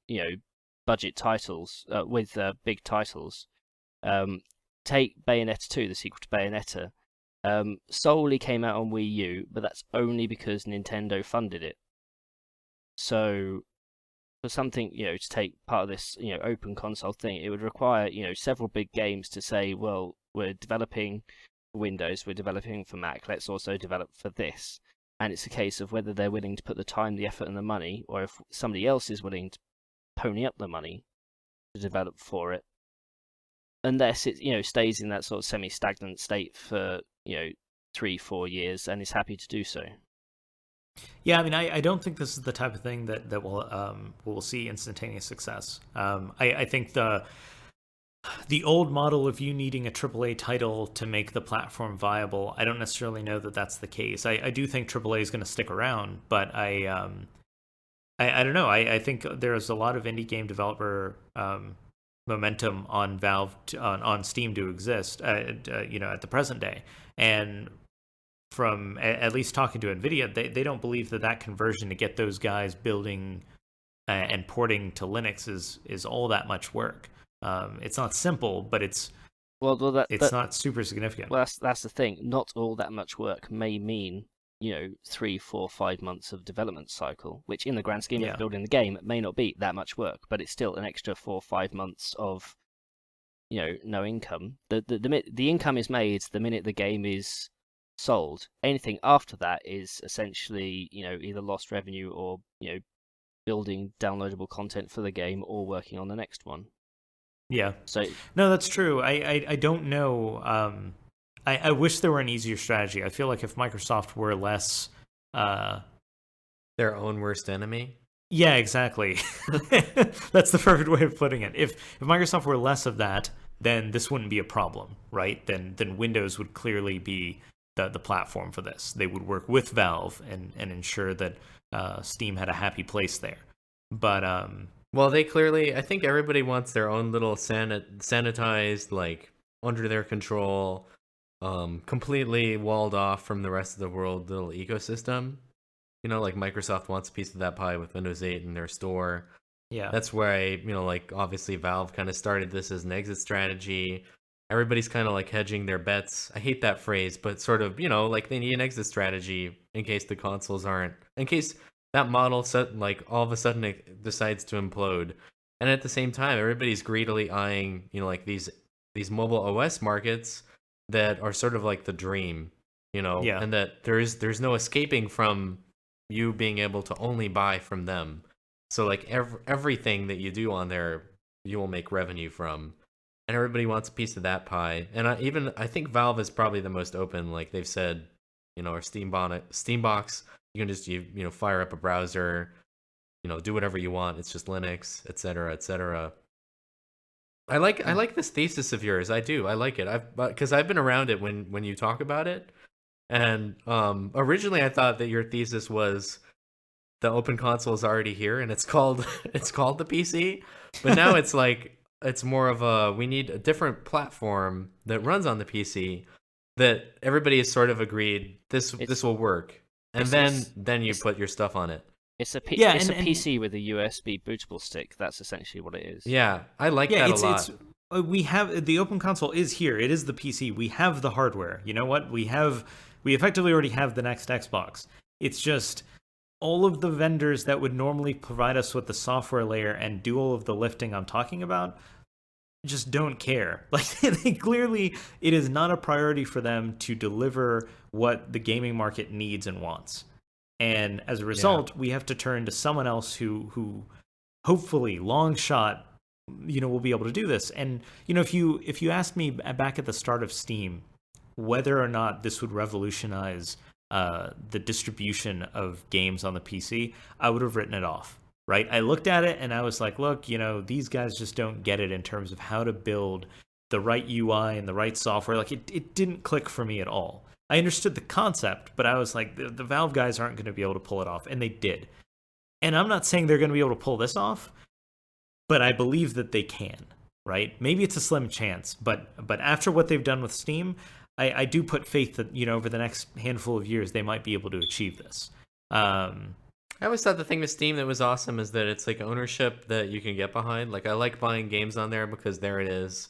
budget titles, with big titles, take Bayonetta 2, the sequel to Bayonetta, solely came out on Wii U, but that's only because Nintendo funded it. So for something to take part of this open console thing, it would require several big games to say, well, we're developing for Windows, we're developing for Mac, let's also develop for this. And it's a case of whether they're willing to put the time, the effort, and the money, or if somebody else is willing to pony up the money to develop for it. Unless it stays in that sort of semi-stagnant state for 3-4 years and is happy to do so. Yeah, I mean, I don't think this is the type of thing that will see instantaneous success. I think the old model of you needing a AAA title to make the platform viable, I don't necessarily know that that's the case. I do think AAA is going to stick around, but I don't know. I think there's a lot of indie game developer momentum on Valve on Steam to exist, at the present day, and from at least talking to NVIDIA, they don't believe that conversion to get those guys building and porting to Linux is all that much work. It's not simple, but it's not super significant. Well, that's the thing. Not all that much work may mean 3, 4, 5 months of development cycle, which in the grand scheme of building the game may not be that much work, but it's still an extra 4 or 5 months of no income. The income is made the minute the game is sold. Anything after that is essentially either lost revenue or building downloadable content for the game or working on the next one. Yeah. So no, that's true. I don't know. I wish there were an easier strategy. I feel like if Microsoft were less their own worst enemy. Yeah, exactly. That's the perfect way of putting it. If Microsoft were less of that, then this wouldn't be a problem, right? Then Windows would clearly be the platform for this. They would work with Valve and ensure that Steam had a happy place there. But well, they clearly, I think everybody wants their own little sanitized, like under their control, completely walled off from the rest of the world little ecosystem. Like Microsoft wants a piece of that pie with Windows 8 in their store. Yeah, that's why like obviously Valve kind of started this as an exit strategy. Everybody's kind of like hedging their bets. I hate that phrase, but sort of, like they need an exit strategy in case the consoles aren't, in case that model like all of a sudden it decides to implode. And at the same time, everybody's greedily eyeing, like these mobile OS markets that are sort of like the dream, and that there's no escaping from you being able to only buy from them. So like everything that you do on there, you will make revenue from. And everybody wants a piece of that pie. And I think Valve is probably the most open. Like they've said, our Steambox, you can just fire up a browser, do whatever you want. It's just Linux, etc., etc. I like this thesis of yours. I do. I like it. Because I've been around it when you talk about it. And originally I thought that your thesis was the open console is already here and it's called the PC. But now it's like it's more of we need a different platform that runs on the PC that everybody has sort of agreed this will work. And then you put your stuff on it. It's a PC with a USB bootable stick. That's essentially what it is. Yeah, I like that a lot. We have the open console is here. It is the PC. We have the hardware. You know what? We effectively already have the next Xbox. It's just all of the vendors that would normally provide us with the software layer and do all of the lifting I'm talking about just don't care. Like they clearly, it is not a priority for them to deliver what the gaming market needs and wants. And as a result, we have to turn to someone else who hopefully, long shot, will be able to do this. And if you asked me back at the start of Steam whether or not this would revolutionize the distribution of games on the PC, I would have written it off. Right? I looked at it and I was like, look, these guys just don't get it in terms of how to build the right UI and the right software. Like it didn't click for me at all. I understood the concept, but I was like, the Valve guys aren't going to be able to pull it off, and they did. And I'm not saying they're going to be able to pull this off, but I believe that they can, right? Maybe it's a slim chance, but after what they've done with Steam, I do put faith that, you know, over the next handful of years, they might be able to achieve this. I always thought the thing with Steam that was awesome is that it's like ownership that you can get behind. Like, I like buying games on there because there it is.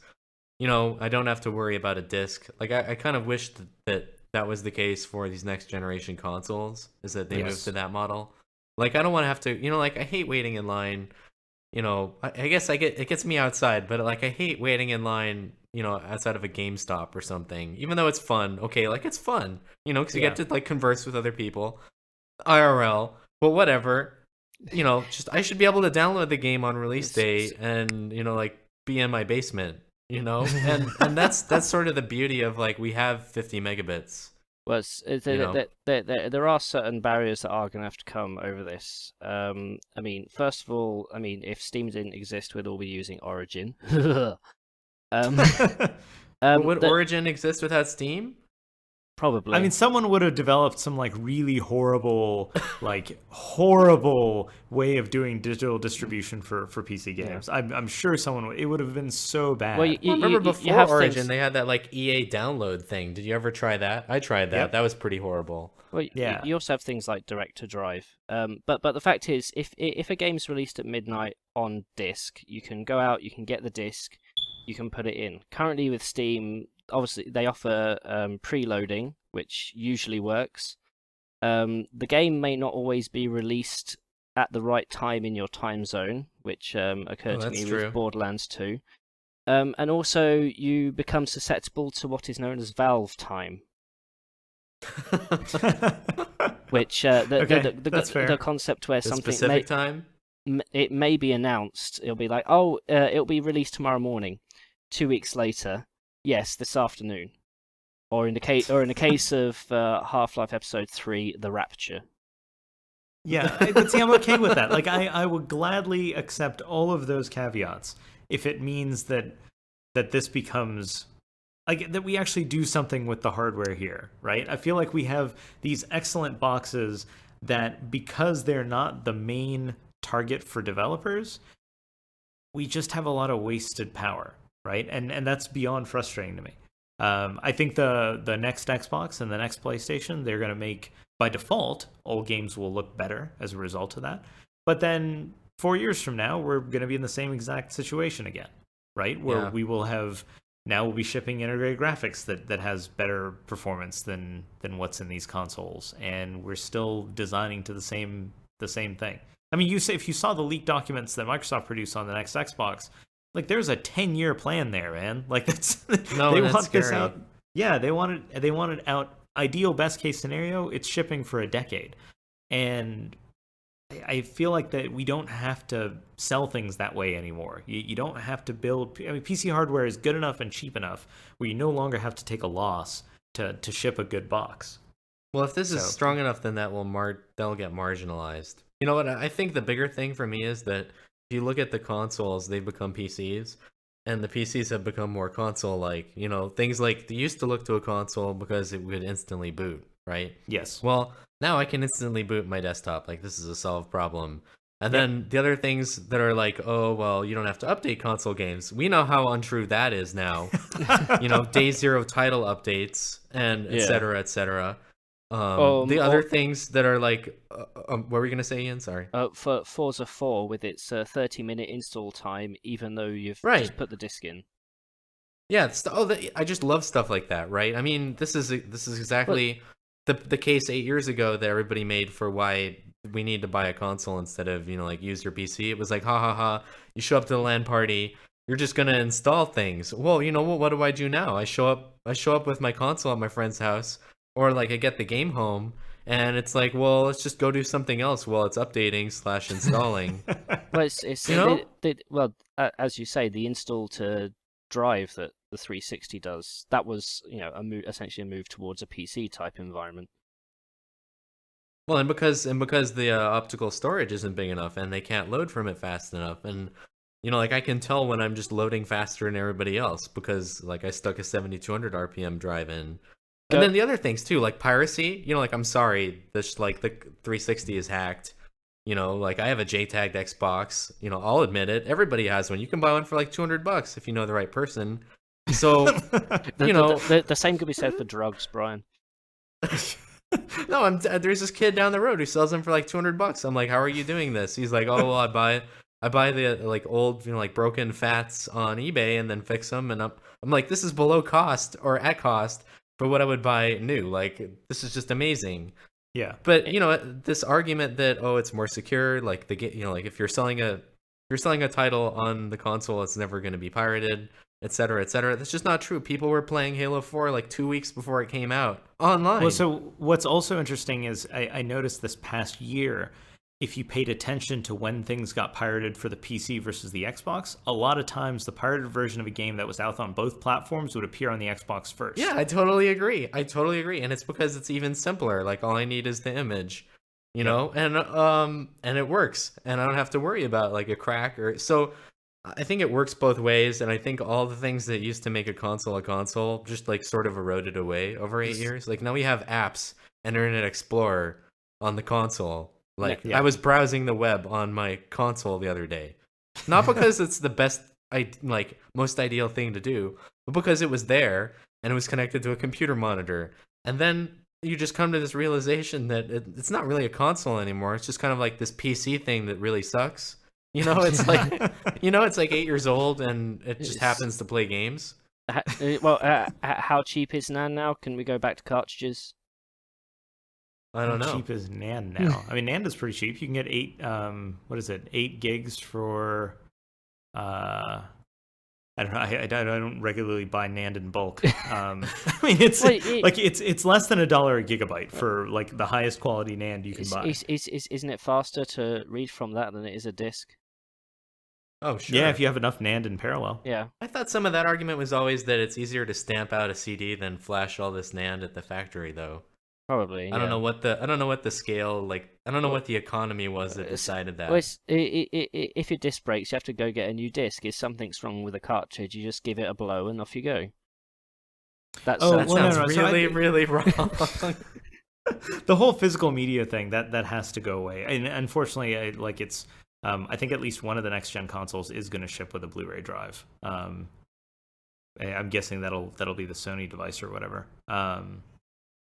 You know, I don't have to worry about a disc. Like, I kind of wish that was the case for these next generation consoles, is that they move to that model. Like, I don't want to have to, you know, like, I hate waiting in line. You know, I guess it gets me outside, but like, I hate waiting in line, you know, outside of a GameStop or something, even though it's fun. Okay, like, it's fun, you know, because you get to like converse with other people, IRL, but whatever. You know, just I should be able to download the game on release day and, you know, like, be in my basement, you know, and that's sort of the beauty of, like, we have 50 megabits. Well, there are certain barriers that are going to have to come over this. I mean, first of all, I mean, if Steam didn't exist, we'd all be using Origin. Would Origin exist without Steam? Probably. I mean, someone would have developed some like really horrible way of doing digital distribution for PC games. Yeah. I'm sure someone it would have been so bad. Well, remember before Origin, they had that like EA download thing. Did you ever try that? I tried that. Yep. That was pretty horrible. Well, yeah. You also have things like direct to drive. But the fact is, if a game's released at midnight on disc, you can go out, you can get the disc, you can put it in. Currently with Steam, obviously they offer preloading, which usually works. The game may not always be released at the right time in your time zone, which occurred to me with Borderlands 2. And also you become susceptible to what is known as Valve time. Which the concept where something time? It may be announced. It'll be like, oh, it'll be released tomorrow morning. 2 weeks later, yes, this afternoon. Or in the case of Half-Life Episode 3, The Rapture. Yeah, but see, I'm okay with that. Like, I would gladly accept all of those caveats if it means that this becomes like that we actually do something with the hardware here, right? I feel like we have these excellent boxes that, because they're not the main target for developers, we just have a lot of wasted power, right? And that's beyond frustrating to me. I think the next Xbox and the next PlayStation, they're going to make, by default, all games will look better as a result of that. But then 4 years from now, we're going to be in the same exact situation again, right? Where we will have, now we'll be shipping integrated graphics that has better performance than what's in these consoles. And we're still designing to the same thing. I mean, if you saw the leaked documents that Microsoft produced on the next Xbox, like, there's a 10-year plan there, man. Like, that's they want this out. Yeah, they want it out. Ideal best case scenario, it's shipping for a decade, and I feel like that we don't have to sell things that way anymore. You don't have to build. I mean, PC hardware is good enough and cheap enough where you no longer have to take a loss to ship a good box. Well, if this is strong enough, then they'll get marginalized. You know what? I think the bigger thing for me is that if you look at the consoles, they've become PCs, and the PCs have become more console-like. You know, things like they used to look to a console because it would instantly boot, right? Yes. Well, now I can instantly boot my desktop. Like, this is a solved problem. And then the other things that are like, oh, well, you don't have to update console games. We know how untrue that is now. You know, day zero title updates and et cetera, et cetera. The other things that are like, what were you going to say, Ian? Sorry. For Forza 4 with its 30-minute install time, even though you've just put the disc in. Yeah, I just love stuff like that, right? I mean, this is exactly the case 8 years ago that everybody made for why we need to buy a console instead of, you know, like, use your PC. It was like, ha, you show up to the LAN party, you're just going to install things. Well, you know what do I do now? I show up with my console at my friend's house. Or, like, I get the game home, and it's like, well, let's just go do something else while it's updating/installing. Well, it's you know? As you say, the install to drive that the 360 does, that was, you know, essentially a move towards a PC type environment. Well, and because the optical storage isn't big enough, and they can't load from it fast enough, and, you know, like, I can tell when I'm just loading faster than everybody else because, like, I stuck a 7200 RPM drive in. And then the other things too, like piracy. You know, like I'm sorry, this like the 360 is hacked. You know, like I have a JTAG'd Xbox. You know, I'll admit it. Everybody has one. You can buy one for like $200 if you know the right person. So, the same could be said for drugs, Brian. No, there's this kid down the road who sells them for like $200. I'm like, how are you doing this? He's like, oh, well, I buy the like old, like broken fats on eBay and then fix them. And I'm like, this is below cost or at cost for what I would buy new. Like, this is just amazing. Yeah. But this argument that it's more secure, like like if you're selling a title on the console, it's never going to be pirated, etc., etc. That's just not true. People were playing Halo 4 like 2 weeks before it came out online. Well, so what's also interesting is I noticed this past year, if you paid attention to when things got pirated for the PC versus the Xbox, a lot of times the pirated version of a game that was out on both platforms would appear on the Xbox first. Yeah, I totally agree. And it's because it's even simpler. Like all I need is the image, you know, and it works, and I don't have to worry about like a crack or so. I think it works both ways, and I think all the things that used to make a console just like sort of eroded away over 8 years. Like now we have apps and Internet Explorer on the console. Like I was browsing the web on my console the other day, not because it's the best, most ideal thing to do, but because it was there and it was connected to a computer monitor. And then you just come to this realization that it's not really a console anymore. It's just kind of like this PC thing that really sucks. You know, it's like, it's like 8 years old and it just happens to play games. How cheap is NAND now? Can we go back to cartridges? I don't know. How cheap is NAND now? I mean, NAND is pretty cheap. You can get 8 gigs for, I don't know. I don't regularly buy NAND in bulk. I mean, it's it's less than $1 a gigabyte for like the highest quality NAND you can buy. Isn't it faster to read from that than it is a disk? Oh, sure. Yeah, if you have enough NAND in parallel. Yeah. I thought some of that argument was always that it's easier to stamp out a CD than flash all this NAND at the factory, though. Probably. I don't know what the scale, I don't know what the economy was that decided that. Well, if your disc breaks, you have to go get a new disc. If something's wrong with the cartridge, you just give it a blow and off you go. That sounds really wrong. The whole physical media thing that has to go away. And unfortunately, I think at least one of the next gen consoles is going to ship with a Blu-ray drive. I'm guessing that'll be the Sony device or whatever.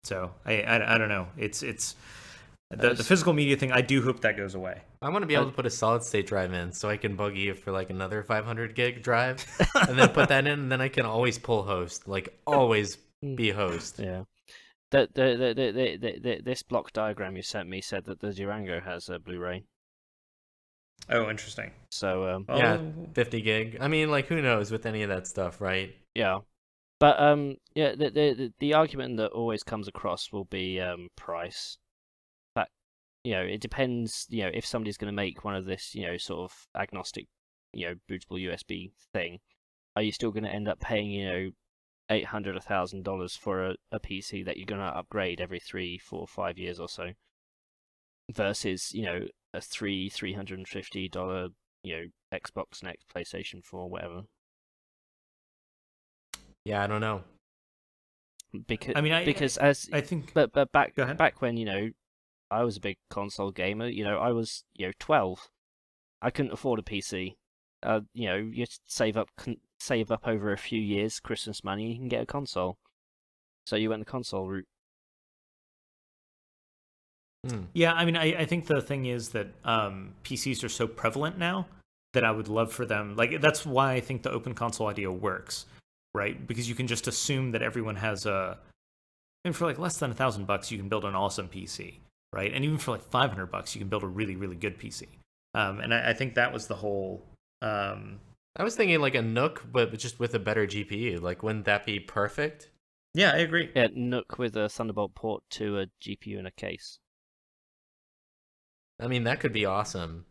So I don't know. It's the physical media thing. I do hope that goes away. I want to be able to put a solid state drive in, so I can bug you for like another 500 gig drive, and then put that in, and then I can always pull host, like always be host. Yeah. This block diagram you sent me said that the Durango has a Blu-ray. Oh, interesting. So yeah, 50 gig. I mean, like who knows with any of that stuff, right? Yeah. But yeah, the argument that always comes across will be price. But it depends. If somebody's going to make one of this, sort of agnostic, bootable USB thing, are you still going to end up paying, $800, $1,000 for a PC that you're going to upgrade every 3, 4, 5 years or so, versus a $350, Xbox Next, PlayStation 4, whatever. Yeah, I don't know. Because I think. But back when I was a big console gamer. I was 12. I couldn't afford a PC. You save up over a few years, Christmas money, and you can get a console. So you went the console route. Yeah, I mean, I think the thing is that PCs are so prevalent now that I would love for them. Like that's why I think the open console idea works. Right, because you can just assume that everyone has and for like less than $1,000, you can build an awesome PC, right? And even for like $500, you can build a really, really good PC. And I think that was the whole. I was thinking like a Nook, but just with a better GPU. Like, wouldn't that be perfect? Yeah, I agree. Yeah, Nook with a Thunderbolt port to a GPU in a case. I mean, that could be awesome.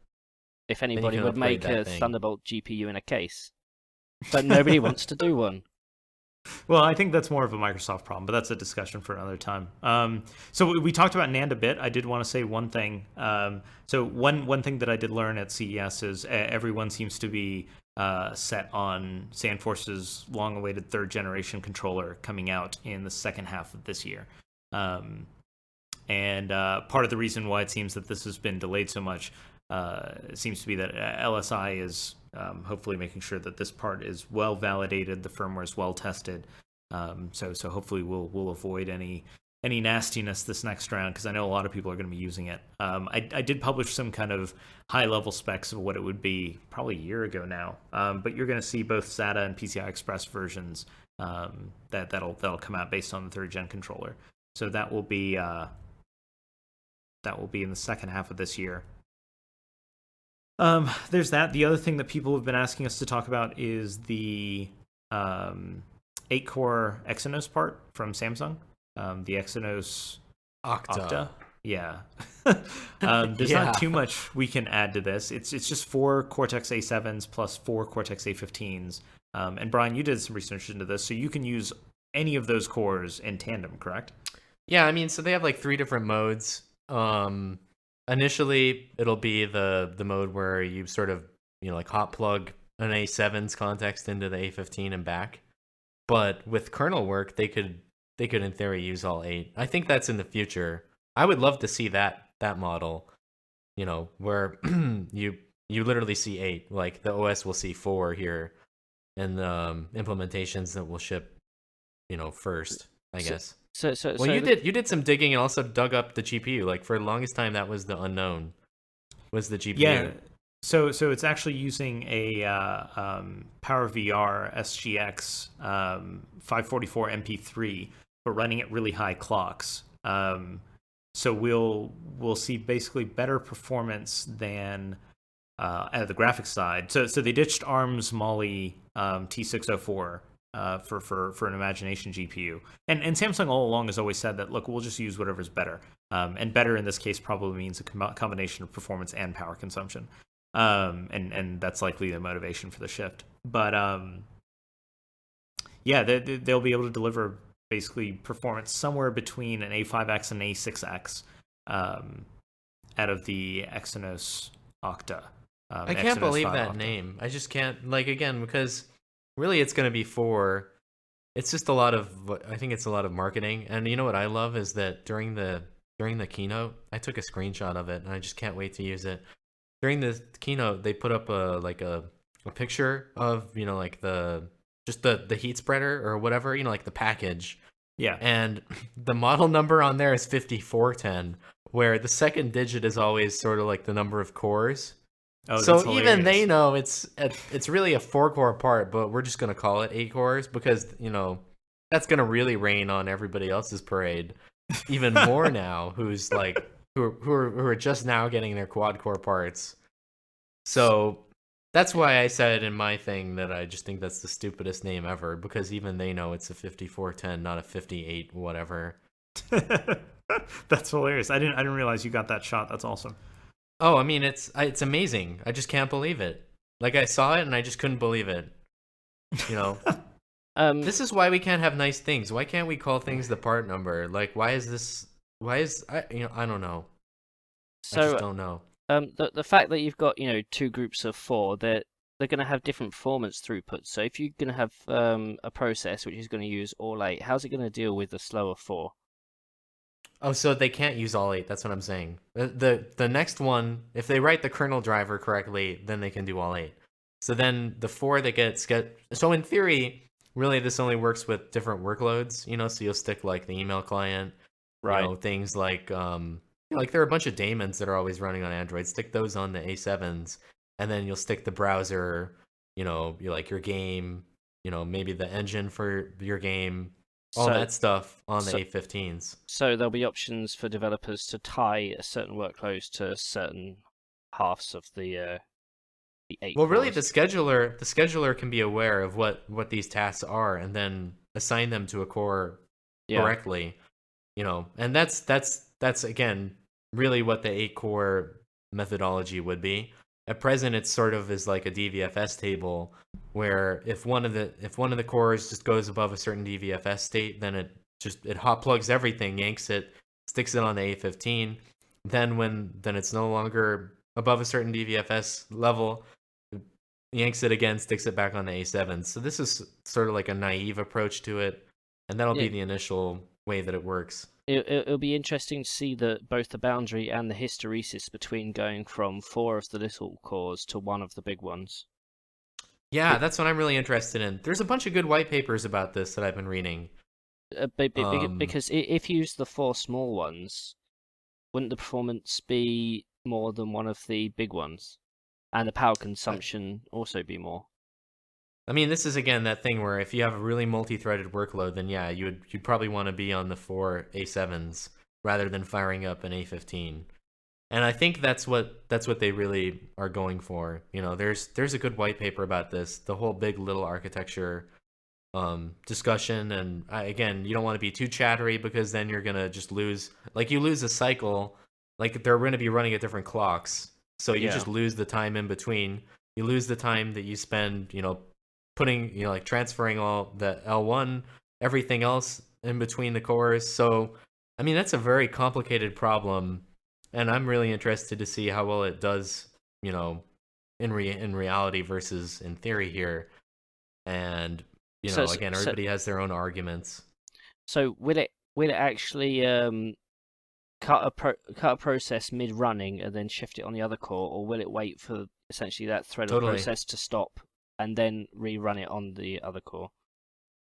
If anybody would make a Thunderbolt GPU in a case, but nobody wants to do one. Well, I think that's more of a Microsoft problem, but that's a discussion for another time. So we talked about NAND a bit. I did want to say one thing. So one thing that I did learn at CES is everyone seems to be set on SandForce's long-awaited third-generation controller coming out in the second half of this year. And part of the reason why it seems that this has been delayed so much seems to be that LSI is hopefully making sure that this part is well validated, the firmware is well tested. So hopefully we'll avoid any nastiness this next round, because I know a lot of people are going to be using it. I did publish some kind of high-level specs of what it would be probably a year ago now, but you're going to see both SATA and PCI Express versions that'll come out based on the third-gen controller. So that will be in the second half of this year. There's that. The other thing that people have been asking us to talk about is the 8-core Exynos part from Samsung. The Exynos Octa. Yeah. There's not too much we can add to this. It's just 4 Cortex A7s plus 4 Cortex A15s. And Brian, you did some research into this, so you can use any of those cores in tandem, correct? Yeah, I mean, so they have like 3 different modes. Initially, it'll be the mode where you sort of, like hot plug an A7's context into the A15 and back. But with kernel work, they could in theory use all 8. I think that's in the future. I would love to see that model, where you literally see 8. Like the OS will see 4 here, and the implementations that will ship, first, I guess. Well, you did some digging and also dug up the GPU. Like for the longest time, that was the unknown. Was the GPU? Yeah. So it's actually using a PowerVR SGX 544 MP3, but running at really high clocks. So we'll see basically better performance than at the graphics side. So they ditched ARM's Mali T604 for an Imagination GPU, and Samsung all along has always said that, look, we'll just use whatever's better, and better in this case probably means a combination of performance and power consumption, and that's likely the motivation for the shift. But yeah, they'll be able to deliver basically performance somewhere between an A5X and A6X out of the Exynos Octa. I can't Exynos believe 5 that Octa. name. I just can't, again, because really it's going to be 4. It's just I think it's a lot of marketing. And you know what I love is that during the keynote, I took a screenshot of it and I just can't wait to use it. During the keynote, they put up a picture of, the heat spreader or whatever, like the package. Yeah. And the model number on there is 5410, where the second digit is always sort of like the number of cores. Oh, so even they know it's really a 4-core part, but we're just gonna call it 8 cores because that's gonna really rain on everybody else's parade even more now. Who's like who are just now getting their quad-core parts. So that's why I said in my thing that I just think that's the stupidest name ever, because even they know it's a 5410, not a 58 whatever. That's hilarious. I didn't realize you got that shot. That's awesome. Oh, I mean, it's amazing. I just can't believe it. Like, I saw it and I just couldn't believe it. This is why we can't have nice things. Why can't we call things the part number? Like, I don't know. So, I just don't know. The fact that you've got 2 groups of 4, they're going to have different performance throughputs. So if you're going to have a process which is going to use all 8, how's it going to deal with the slower 4? Oh, so they can't use all 8. That's what I'm saying. The next one, if they write the kernel driver correctly, then they can do all 8. So then the 4 that gets so in theory, really this only works with different workloads. So you'll stick like the email client, right? Things like like there are a bunch of daemons that are always running on Android. Stick those on the A7s, and then you'll stick the browser. You like your game. Maybe the engine for your game. All that stuff on the A15s. So there'll be options for developers to tie a certain workloads to certain halves of the 8 Well, really, cores. the scheduler can be aware of what these tasks are and then assign them to a core correctly. And that's again really what the 8-core methodology would be. At present, it's sort of is like a DVFS table where if one of the cores just goes above a certain DVFS state, then it hot plugs everything, yanks it, sticks it on the A15. Then it's no longer above a certain DVFS level, yanks it again, sticks it back on the A7. So this is sort of like a naive approach to it, and that'll be Yeah. the initial way that it works. It'll be interesting to see both the boundary and the hysteresis between going from 4 of the little cores to 1 of the big ones. Yeah, that's what I'm really interested in. There's a bunch of good white papers about this that I've been reading. Because if you use the 4 small ones, wouldn't the performance be more than one of the big ones? And the power consumption also be more? I mean, this is again that thing where if you have a really multi-threaded workload, then yeah, you'd probably want to be on the 4 A7s rather than firing up an A15. And I think that's what they really are going for. You know, there's a good white paper about this, the whole big little architecture discussion. And again, you don't want to be too chattery because then you're gonna just lose, like you lose a cycle. Like they're going to be running at different clocks, so you just lose the time in between. You lose the time that you spend, putting, like transferring all the L1, everything else in between the cores. So, I mean, that's a very complicated problem, and I'm really interested to see how well it does, in reality versus in theory here. And again, everybody has their own arguments. So will it actually cut a process mid running and then shift it on the other core, or will it wait for essentially that thread or process to stop and then rerun it on the other core?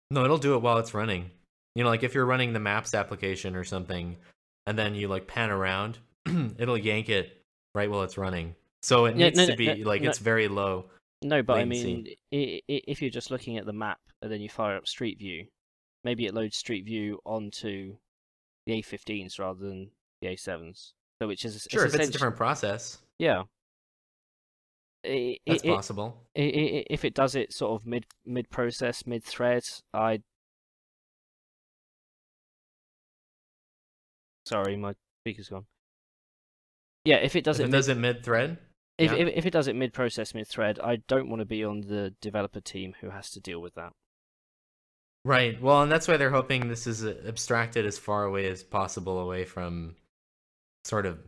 No, it'll do it while it's running. Like if you're running the Maps application or something, and then you like pan around, it'll yank it right while it's running. So it needs to be it's very low. No, but latency. I mean, if you're just looking at the map and then you fire up Street View, maybe it loads Street View onto the A15s rather than the A7s. So which is sure, if it's a different process. Yeah. That's possible. If it does it sort of mid process, mid thread, sorry, my speaker's gone. Yeah, if it does it mid thread. If it does it mid process, mid thread, I don't want to be on the developer team who has to deal with that. Right. Well, and that's why they're hoping this is abstracted as far away as possible, away from sort of,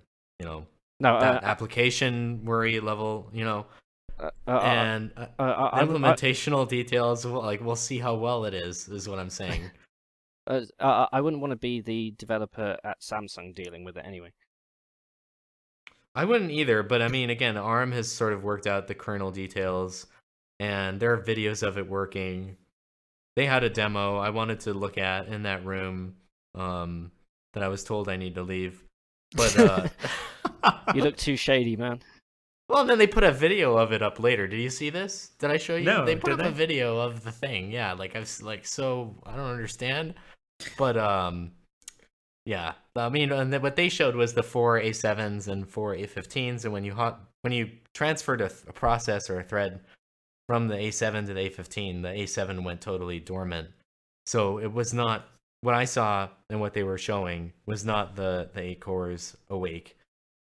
that application worry level, and implementational details. We'll see how well it is what I'm saying. I wouldn't want to be the developer at Samsung dealing with it anyway. I wouldn't either, but I mean, again, ARM has sort of worked out the kernel details, and there are videos of it working. They had a demo I wanted to look at in that room that I was told I need to leave. But you look too shady, man. Well, then they put a video of it up later. Did you see this? Did I show you? No, they put up a video of the thing. Yeah, so I don't understand. But yeah. I mean, and what they showed was the 4 A7s and 4 A15s, and when you transferred a process or a thread from the A7 to the A15, the A7 went totally dormant. So it was not what I saw, and what they were showing was not the 8 cores awake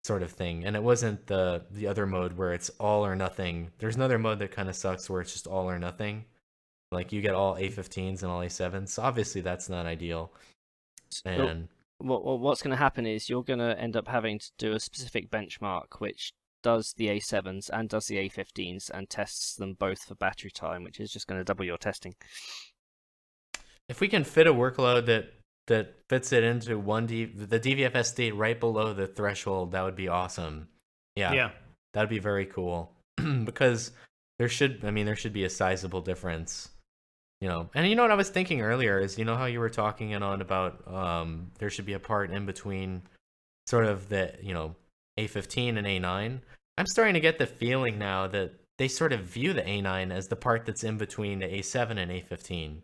sort of thing. And it wasn't the other mode where it's all or nothing. There's another mode that kind of sucks where it's just all or nothing. Like you get all A15s and all A7s. So obviously that's not ideal. And what's going to happen is you're going to end up having to do a specific benchmark which does the A7s and does the A15s and tests them both for battery time, which is just going to double your testing. If we can fit a workload that fits it into the DVFSD right below the threshold, that would be awesome. Yeah. That'd be very cool. Because there should be a sizable difference. And what I was thinking earlier is, how you were talking on about there should be a part in between sort of the, A15 and A9. I'm starting to get the feeling now that they sort of view the A9 as the part that's in between the A7 and A15.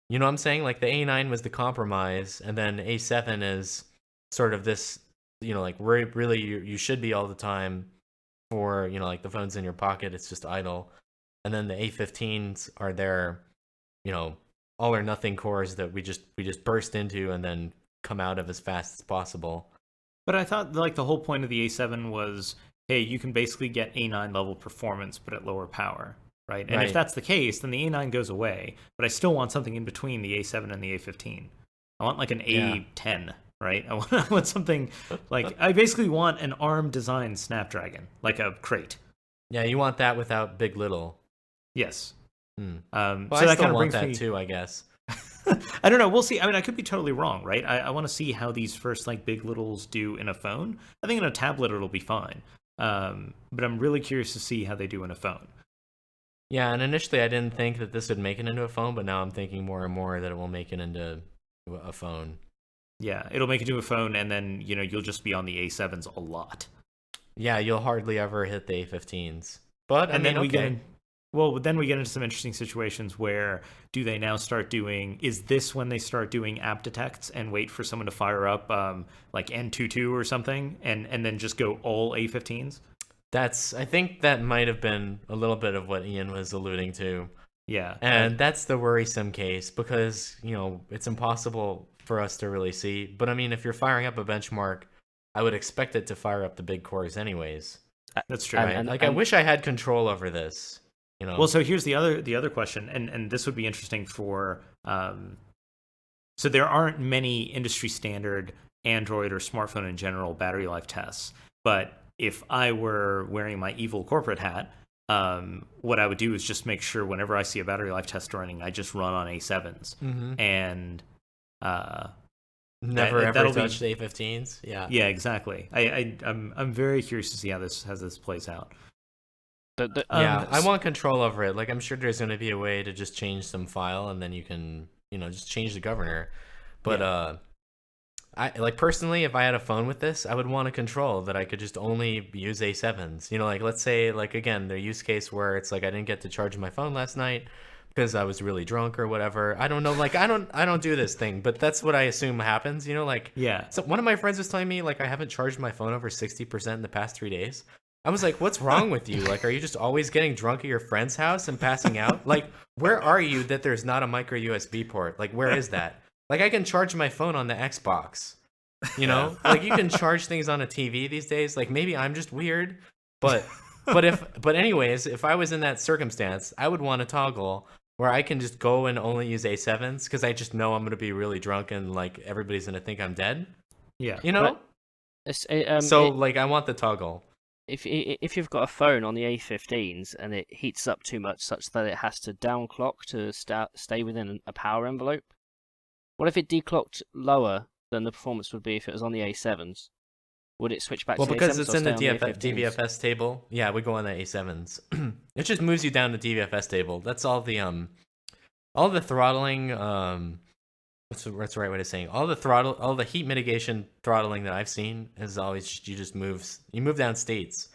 You know what I'm saying? Like the A9 was the compromise, and then A7 is sort of this, like really you should be all the time for, like the phone's in your pocket, it's just idle. And then the A15s are there, all or nothing cores that we just burst into and then come out of as fast as possible. But I thought like the whole point of the A7 was, hey, you can basically get A9 level performance but at lower power. Right? And if that's the case, then the A9 goes away, but I still want something in between the A7 and the A15. I want like an A10, right? I want something like, I basically want an ARM designed Snapdragon, like a crate. Yeah, you want that without Big Little. Yes. Well, So I that still kind of want brings that me. too, I guess. I don't know. We'll see. I mean, I could be totally wrong, right? I want to see how these first like big littles do in a phone. I think in a tablet it'll be fine. But I'm really curious to see how they do in a phone. Yeah, and initially I didn't think that this would make it into a phone, but now I'm thinking more and more that it will make it into a phone. Yeah, it'll make it to a phone, and then you'll just be on the A7s a lot. Yeah, you'll hardly ever hit the A15s. But I And mean, then we get okay. in. Well, then we get into some interesting situations where do they now start doing? Is this when they start doing app detects and wait for someone to fire up like N22 or something, and then just go all A15s? I think that might have been a little bit of what Ian was alluding to. Yeah, And that's the worrisome case because, it's impossible for us to really see. But I mean, if you're firing up a benchmark, I would expect it to fire up the big cores anyways. that's true. Right? I wish I had control over this. Well, so here's the other question, and this would be interesting for. So there aren't many industry standard Android or smartphone in general battery life tests, but if I were wearing my evil corporate hat, what I would do is just make sure whenever I see a battery life test running, I just run on A7s, and Never ever that'll touch the A15s. Yeah. Yeah, exactly. I'm very curious to see how this plays out. Yeah, I want control over it. Like, I'm sure there's going to be a way to just change some file, and then you can, just change the governor. But I like personally, if I had a phone with this, I would want a control that I could just only use A7s. Like let's say, like again, the use case where it's like I didn't get to charge my phone last night because I was really drunk or whatever. I don't know. Like I don't do this thing, but that's what I assume happens. Yeah. So one of my friends was telling me like I haven't charged my phone over 60% in the past 3 days. I was like, what's wrong with you? Like, are you just always getting drunk at your friend's house and passing out? Like, where are you that there's not a micro USB port? Like, where is that? Like, I can charge my phone on the Xbox, Like, you can charge things on a TV these days. Like, maybe I'm just weird, but anyways, if I was in that circumstance, I would want a toggle where I can just go and only use A7s because I just know I'm going to be really drunk and, like, everybo's going to think I'm dead. Yeah. Like, I want the toggle. If you've got a phone on the A15s and it heats up too much such that it has to downclock to stay within a power envelope, what if it declocked lower than the performance would be if it was on the A7s? Would it switch back to the A7s? Well, because it's in the A15s? DVFS table. Yeah, we go on the A7s. It just moves you down the DVFS table. That's all the throttling. What's the right way to saying? All the heat mitigation throttling that I've seen is always you move down states.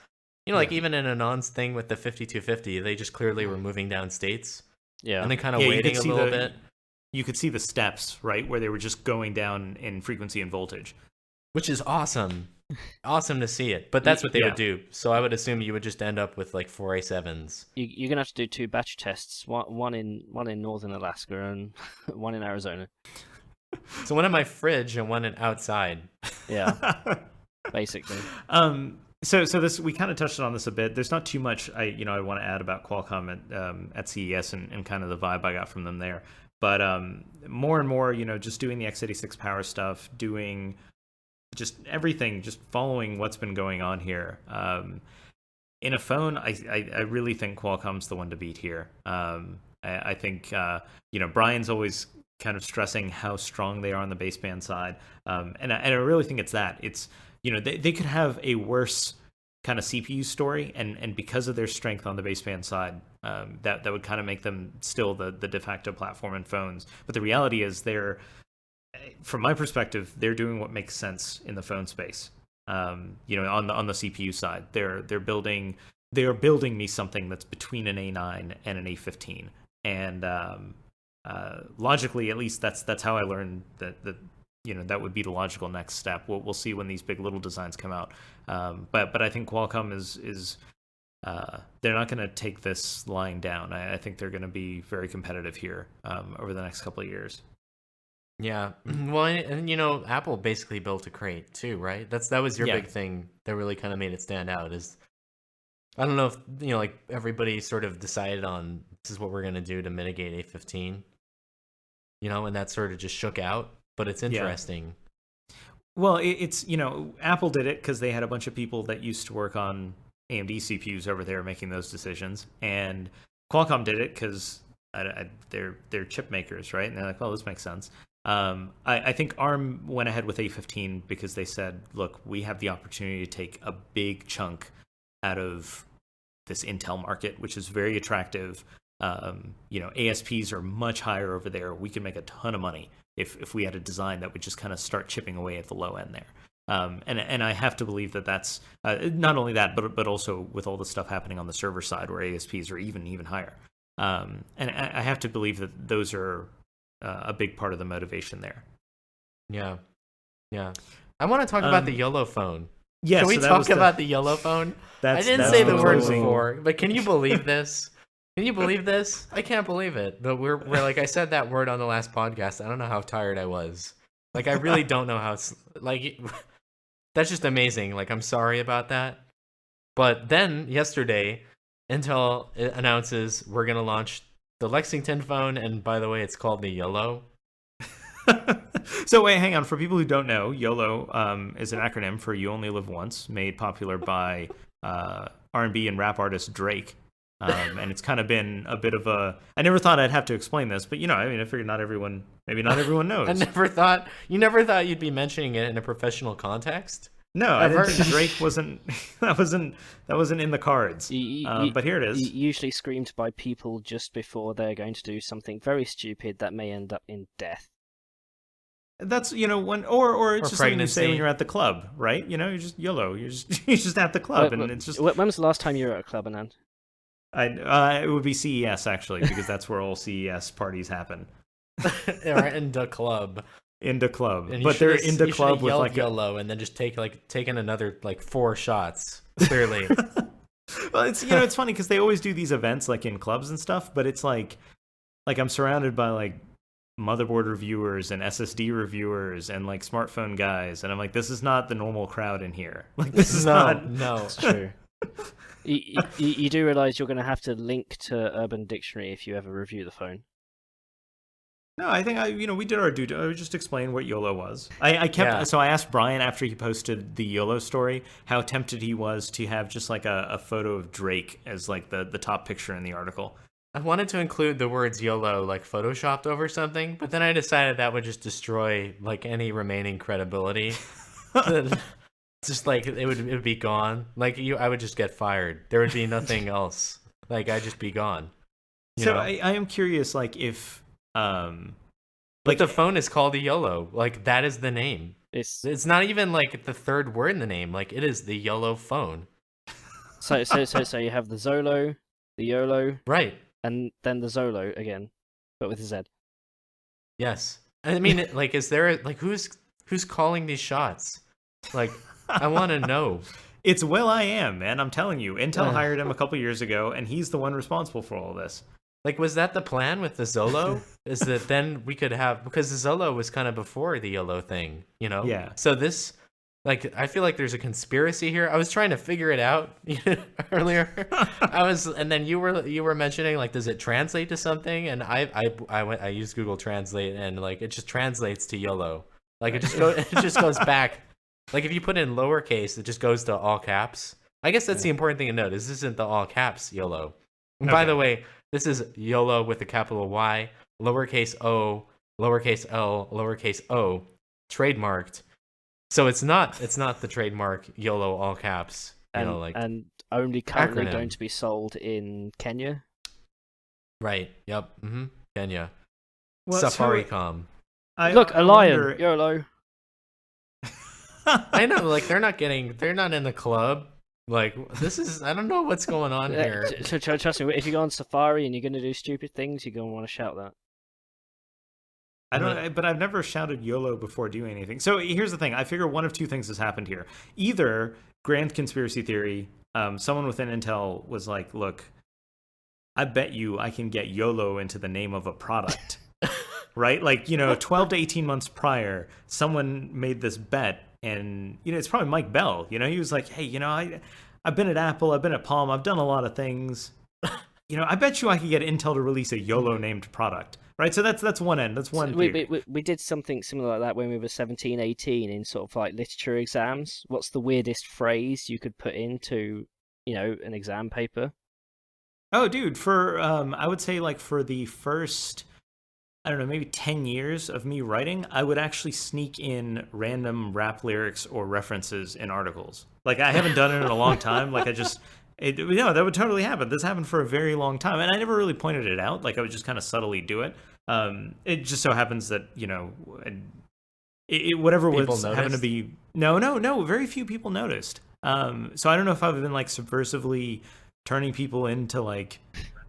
Like even in Anand's thing with the 5250, they just clearly were moving down states. Yeah, and then kind of waiting a little bit. You could see the steps, right, where they were just going down in frequency and voltage, which is awesome. Awesome to see it, but that's what they would do. So I would assume you would just end up with like 4 A7s. You're gonna have to do 2 battery tests, one in northern Alaska and one in Arizona. So one in my fridge and one in outside. Yeah, basically. So this we kind of touched on this a bit. There's not too much I want to add about Qualcomm at CES and kind of the vibe I got from them there. But more and more, just doing the x86 power stuff, doing just everything, just following what's been going on here. In a phone, I really think Qualcomm's the one to beat here. I think Brian's always kind of stressing how strong they are on the baseband side, and I really think it's that. It's they could have a worse kind of CPU story, and because of their strength on the baseband side, that would kind of make them still the de facto platform in phones. But the reality is from my perspective, they're doing what makes sense in the phone space. On the CPU side, they're building me something that's between an A9 and an A15, and logically, at least that's how I learned that that would be the logical next step. We'll see when these big little designs come out, but I think Qualcomm is they're not going to take this lying down. I think they're going to be very competitive here over the next couple of years. Yeah, well, and Apple basically built a crate too, right? That was your big thing that really kind of made it stand out. Is I don't know if like everybody sort of decided on this is what we're gonna do to mitigate A15, and that sort of just shook out. But it's interesting. Well, it's Apple did it because they had a bunch of people that used to work on AMD CPUs over there making those decisions, and Qualcomm did it because they're chip makers, right? And they're like, well, this makes sense. I think ARM went ahead with A15 because they said, look, we have the opportunity to take a big chunk out of this Intel market, which is very attractive. ASPs are much higher over there. We could make a ton of money if we had a design that would just kind of start chipping away at the low end there. And I have to believe that that's not only that, but also with all the stuff happening on the server side where ASPs are even higher. And I have to believe that those are a big part of the motivation there. Yeah. I want to talk about the Yolo Phone. Yeah, can we talk about the Yolo Phone? I didn't say the word before, but can you believe this? Can you believe this? I can't believe it. But we're like, I said that word on the last podcast. I don't know how tired I was. Like, I really don't know how. Like, that's just amazing. Like, I'm sorry about that. But then yesterday, Intel announces we're gonna launch the Lexington phone, and by the way, it's called the Yolo. So wait, hang on. For people who don't know, YOLO is an acronym for "You Only Live Once," made popular by R&B and rap artist Drake. And it's kind of been a bit of a. I never thought I'd have to explain this, but I figured maybe not everyone knows. You never thought you'd be mentioning it in a professional context. No, I didn't think Drake wasn't. That wasn't in the cards. But here it is. Usually screamed by people just before they're going to do something very stupid that may end up in death. That's when or it's just something you say when pregnancy. you're at the club, right? You're just YOLO. You're just at the club, and it's just. When was the last time you were at a club, Anand? It would be CES actually, because that's where all CES parties happen. Or in the club. In the club, And but they're in the club with like YOLO, and then just taken another 4 shots. Clearly. Well, it's it's funny because they always do these events like in clubs and stuff, but it's like I'm surrounded by like motherboard reviewers and SSD reviewers and like smartphone guys, and I'm like, this is not the normal crowd in here. Like this is not. No, It's true. You do realize you're going to have to link to Urban Dictionary if you ever review the phone. No, I think we did our due. I just explained what YOLO was. So I asked Brian after he posted the YOLO story how tempted he was to have just like a photo of Drake as like the top picture in the article. I wanted to include the words YOLO like photoshopped over something, but then I decided that would just destroy like any remaining credibility. Just like it would be gone. Like I would just get fired. There would be nothing else. Like I'd just be gone. I am curious, like if like the phone is called the Yolo. Like that is the name. It's not even like the third word in the name. Like it is the Yolo Phone. So you have the Zolo, the YOLO, right, and then the Zolo again, but with a Z. Yes, I mean, is there like who's calling these shots? Like, I want to know. It's Will.i.am, man. I'm telling you, Intel hired him a couple years ago, and he's the one responsible for all this. Like, was that the plan with the Zolo? Is that then we could have, because the Zolo was kind of before the YOLO thing, Yeah. So this, like, I feel like there's a conspiracy here. I was trying to figure it out earlier. And then you were mentioning like, does it translate to something? And I used Google Translate, and like it just translates to YOLO. Like it just goes back. Like if you put in lowercase, it just goes to all caps. I guess that's the important thing to note. This isn't the all caps YOLO. And by the way, this is YOLO with a capital Y, lowercase o, lowercase l, lowercase o, trademarked. So it's not the trademark YOLO all caps. And only currently acronym. going to be sold in Kenya. Right. Yep. Kenya. Well, Safaricom. Look, a lion. YOLO. I know, like they're not in the club. Like I don't know what's going on here. So trust me, if you go on Safari and you're going to do stupid things, you're going to want to shout that. But I've never shouted YOLO before doing anything. So here's the thing. I figure one of two things has happened here. Either, grand conspiracy theory, someone within Intel was like, look, I bet you I can get YOLO into the name of a product. Right? Like, 12 to 18 months prior, someone made this bet. And, it's probably Mike Bell. He was like, hey, I've been at Apple, I've been at Palm, I've done a lot of things. I bet you I could get Intel to release a YOLO named product. Right? So that's one end. That's one theory. We did something similar like that when we were 17, 18 in sort of like literature exams. What's the weirdest phrase you could put in to an exam paper. Oh, dude, for I would say like for the first, I don't know, maybe 10 years of me writing, I would actually sneak in random rap lyrics or references in articles. Like I haven't done it in a long time. Like that would totally happen. This happened for a very long time, and I never really pointed it out. Like I would just kind of subtly do it. It just so happens that whatever People was happened to noticed? be no. Very few people noticed. So I don't know if I've been like subversively turning people into like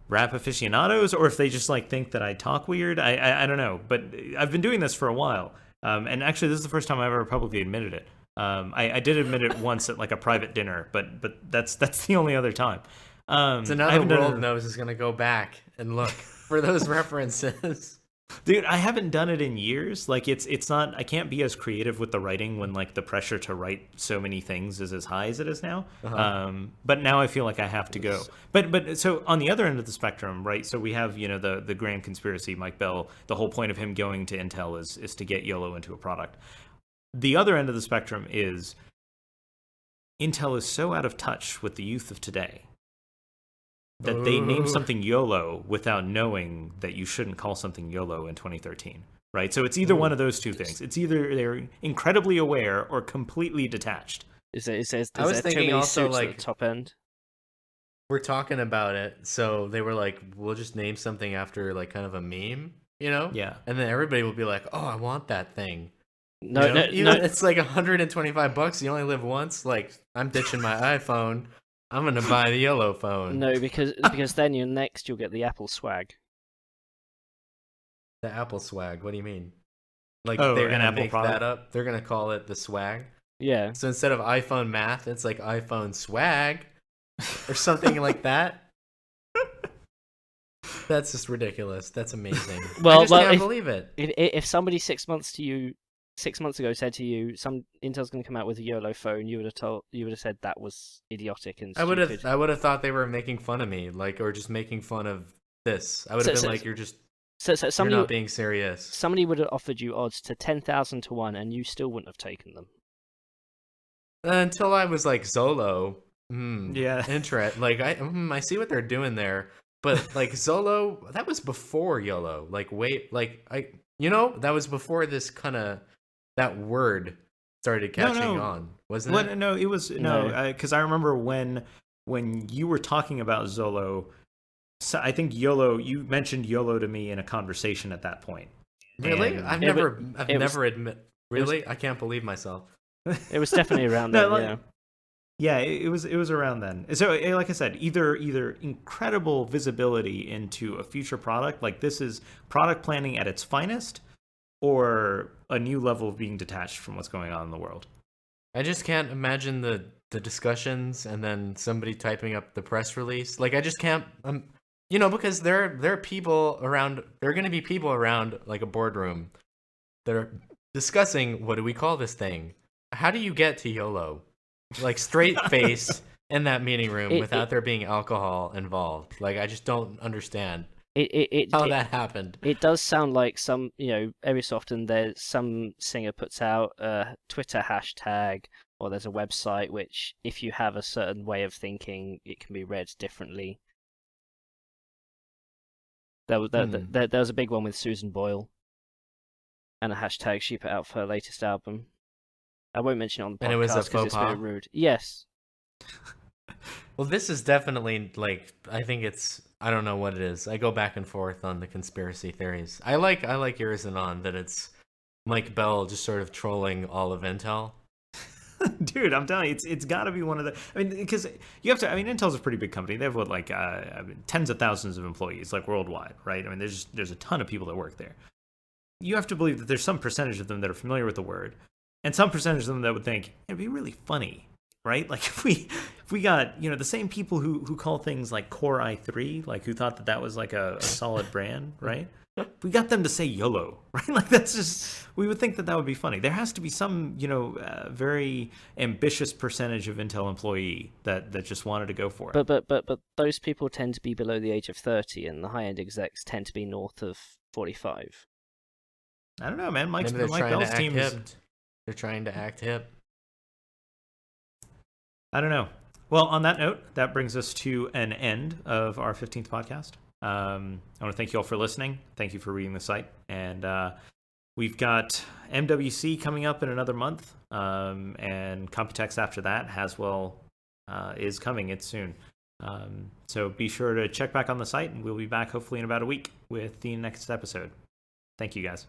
rap aficionados, or if they just like think that I talk weird. I don't know, but I've been doing this for a while, and actually this is the first time I've ever publicly admitted it. I did admit it once at like a private dinner, but that's the only other time. So now I the haven't done world it- knows is gonna go back and look for those references. Dude, I haven't done it in years. Like it's not. I can't be as creative with the writing when like the pressure to write so many things is as high as it is now. But now I feel like I have to go. But so on the other end of the spectrum, right? So we have the grand conspiracy, Mike Bell. The whole point of him going to Intel is to get YOLO into a product. The other end of the spectrum is Intel is so out of touch with the youth of today that they name Ooh. something YOLO without knowing that you shouldn't call something YOLO in 2013, right? So it's either one of those two things. It's either they're incredibly aware or completely detached. Is there I was too thinking many also, suits like- at the top end? We're talking about it, so they were like, "We'll just name something after like kind of a meme, you know?" Yeah. And then everybody will be like, "Oh, I want that thing." No, You know? no, Even no. it's like $125. You only live once. Like, I'm ditching my iPhone. I'm gonna buy the Yolo phone. No, because then you'll get the Apple swag. The Apple swag. What do you mean? Like Oh, they're an gonna Apple make product? that up? They're gonna call it the swag. Yeah. So instead of iPhone math, it's like iPhone swag or something like that. That's just ridiculous. That's amazing. Well, I just can't believe it. If somebody 6 months ago said to you, Intel's going to come out with a YOLO phone, you would have said that was idiotic and I stupid. would have thought they were making fun of me, like, or just making fun of this. I would have been like, you're So you're somebody not being serious. somebody would have offered you odds to 10,000 to 1, and you still wouldn't have taken them. Until I was like Zolo. Yeah. Like I see what they're doing there, but like Zolo, that was before YOLO. Like wait, like that was before this kind of that word started catching on, wasn't Well, it? no, it was because I remember when you were talking about Zolo. So I think YOLO. You mentioned YOLO to me in a conversation at that point. Really? And- I've It never was- admit. Really? I can't believe myself. It was definitely around No, then, like- yeah. Yeah, it was around then. So, like I said, either incredible visibility into a future product, like this is product planning at its finest, or a new level of being detached from what's going on in the world. I just can't imagine the discussions and then somebody typing up the press release. Like I just can't because there are people around, there are going to be people around like a boardroom that are discussing, what do we call this thing? How do you get to YOLO? Like straight face in that meeting room without there being alcohol involved. Like I just don't understand how that happened. It does sound like every so often there's some singer puts out a Twitter hashtag, or there's a website which, if you have a certain way of thinking, it can be read differently. There was a big one with Susan Boyle, and a hashtag she put out for her latest album. I won't mention it on the podcast And it was a because faux it's very pas? rude. Yes. Well, this is definitely like, I think it's, I don't know what it is. I go back and forth on the conspiracy theories. I like yours and on that it's Mike Bell just sort of trolling all of Intel. Dude, I'm telling you, it's got to be one of the. I mean, because you have to. I mean, Intel's a pretty big company. They have tens of thousands of employees, like worldwide, right? I mean, there's a ton of people that work there. You have to believe that there's some percentage of them that are familiar with the word, and some percentage of them that would think it'd be really funny, right? Like if we got the same people who call things like Core i3, like who thought that was like a solid brand, right? We got them to say YOLO, right? Like that's just, we would think that would be funny. There has to be some very ambitious percentage of Intel employee that just wanted to go for it. But those people tend to be below the age of 30, and the high-end execs tend to be north of 45. I don't know, man. Mike Maybe they're trying Bell's to act team hip. They're trying to act hip. I don't know. Well, on that note, that brings us to an end of our 15th podcast. I want to thank you all for listening. Thank you for reading the site. And we've got MWC coming up in another month. And Computex after that. Haswell is coming. It's soon. So be sure to check back on the site, and we'll be back hopefully in about a week with the next episode. Thank you, guys.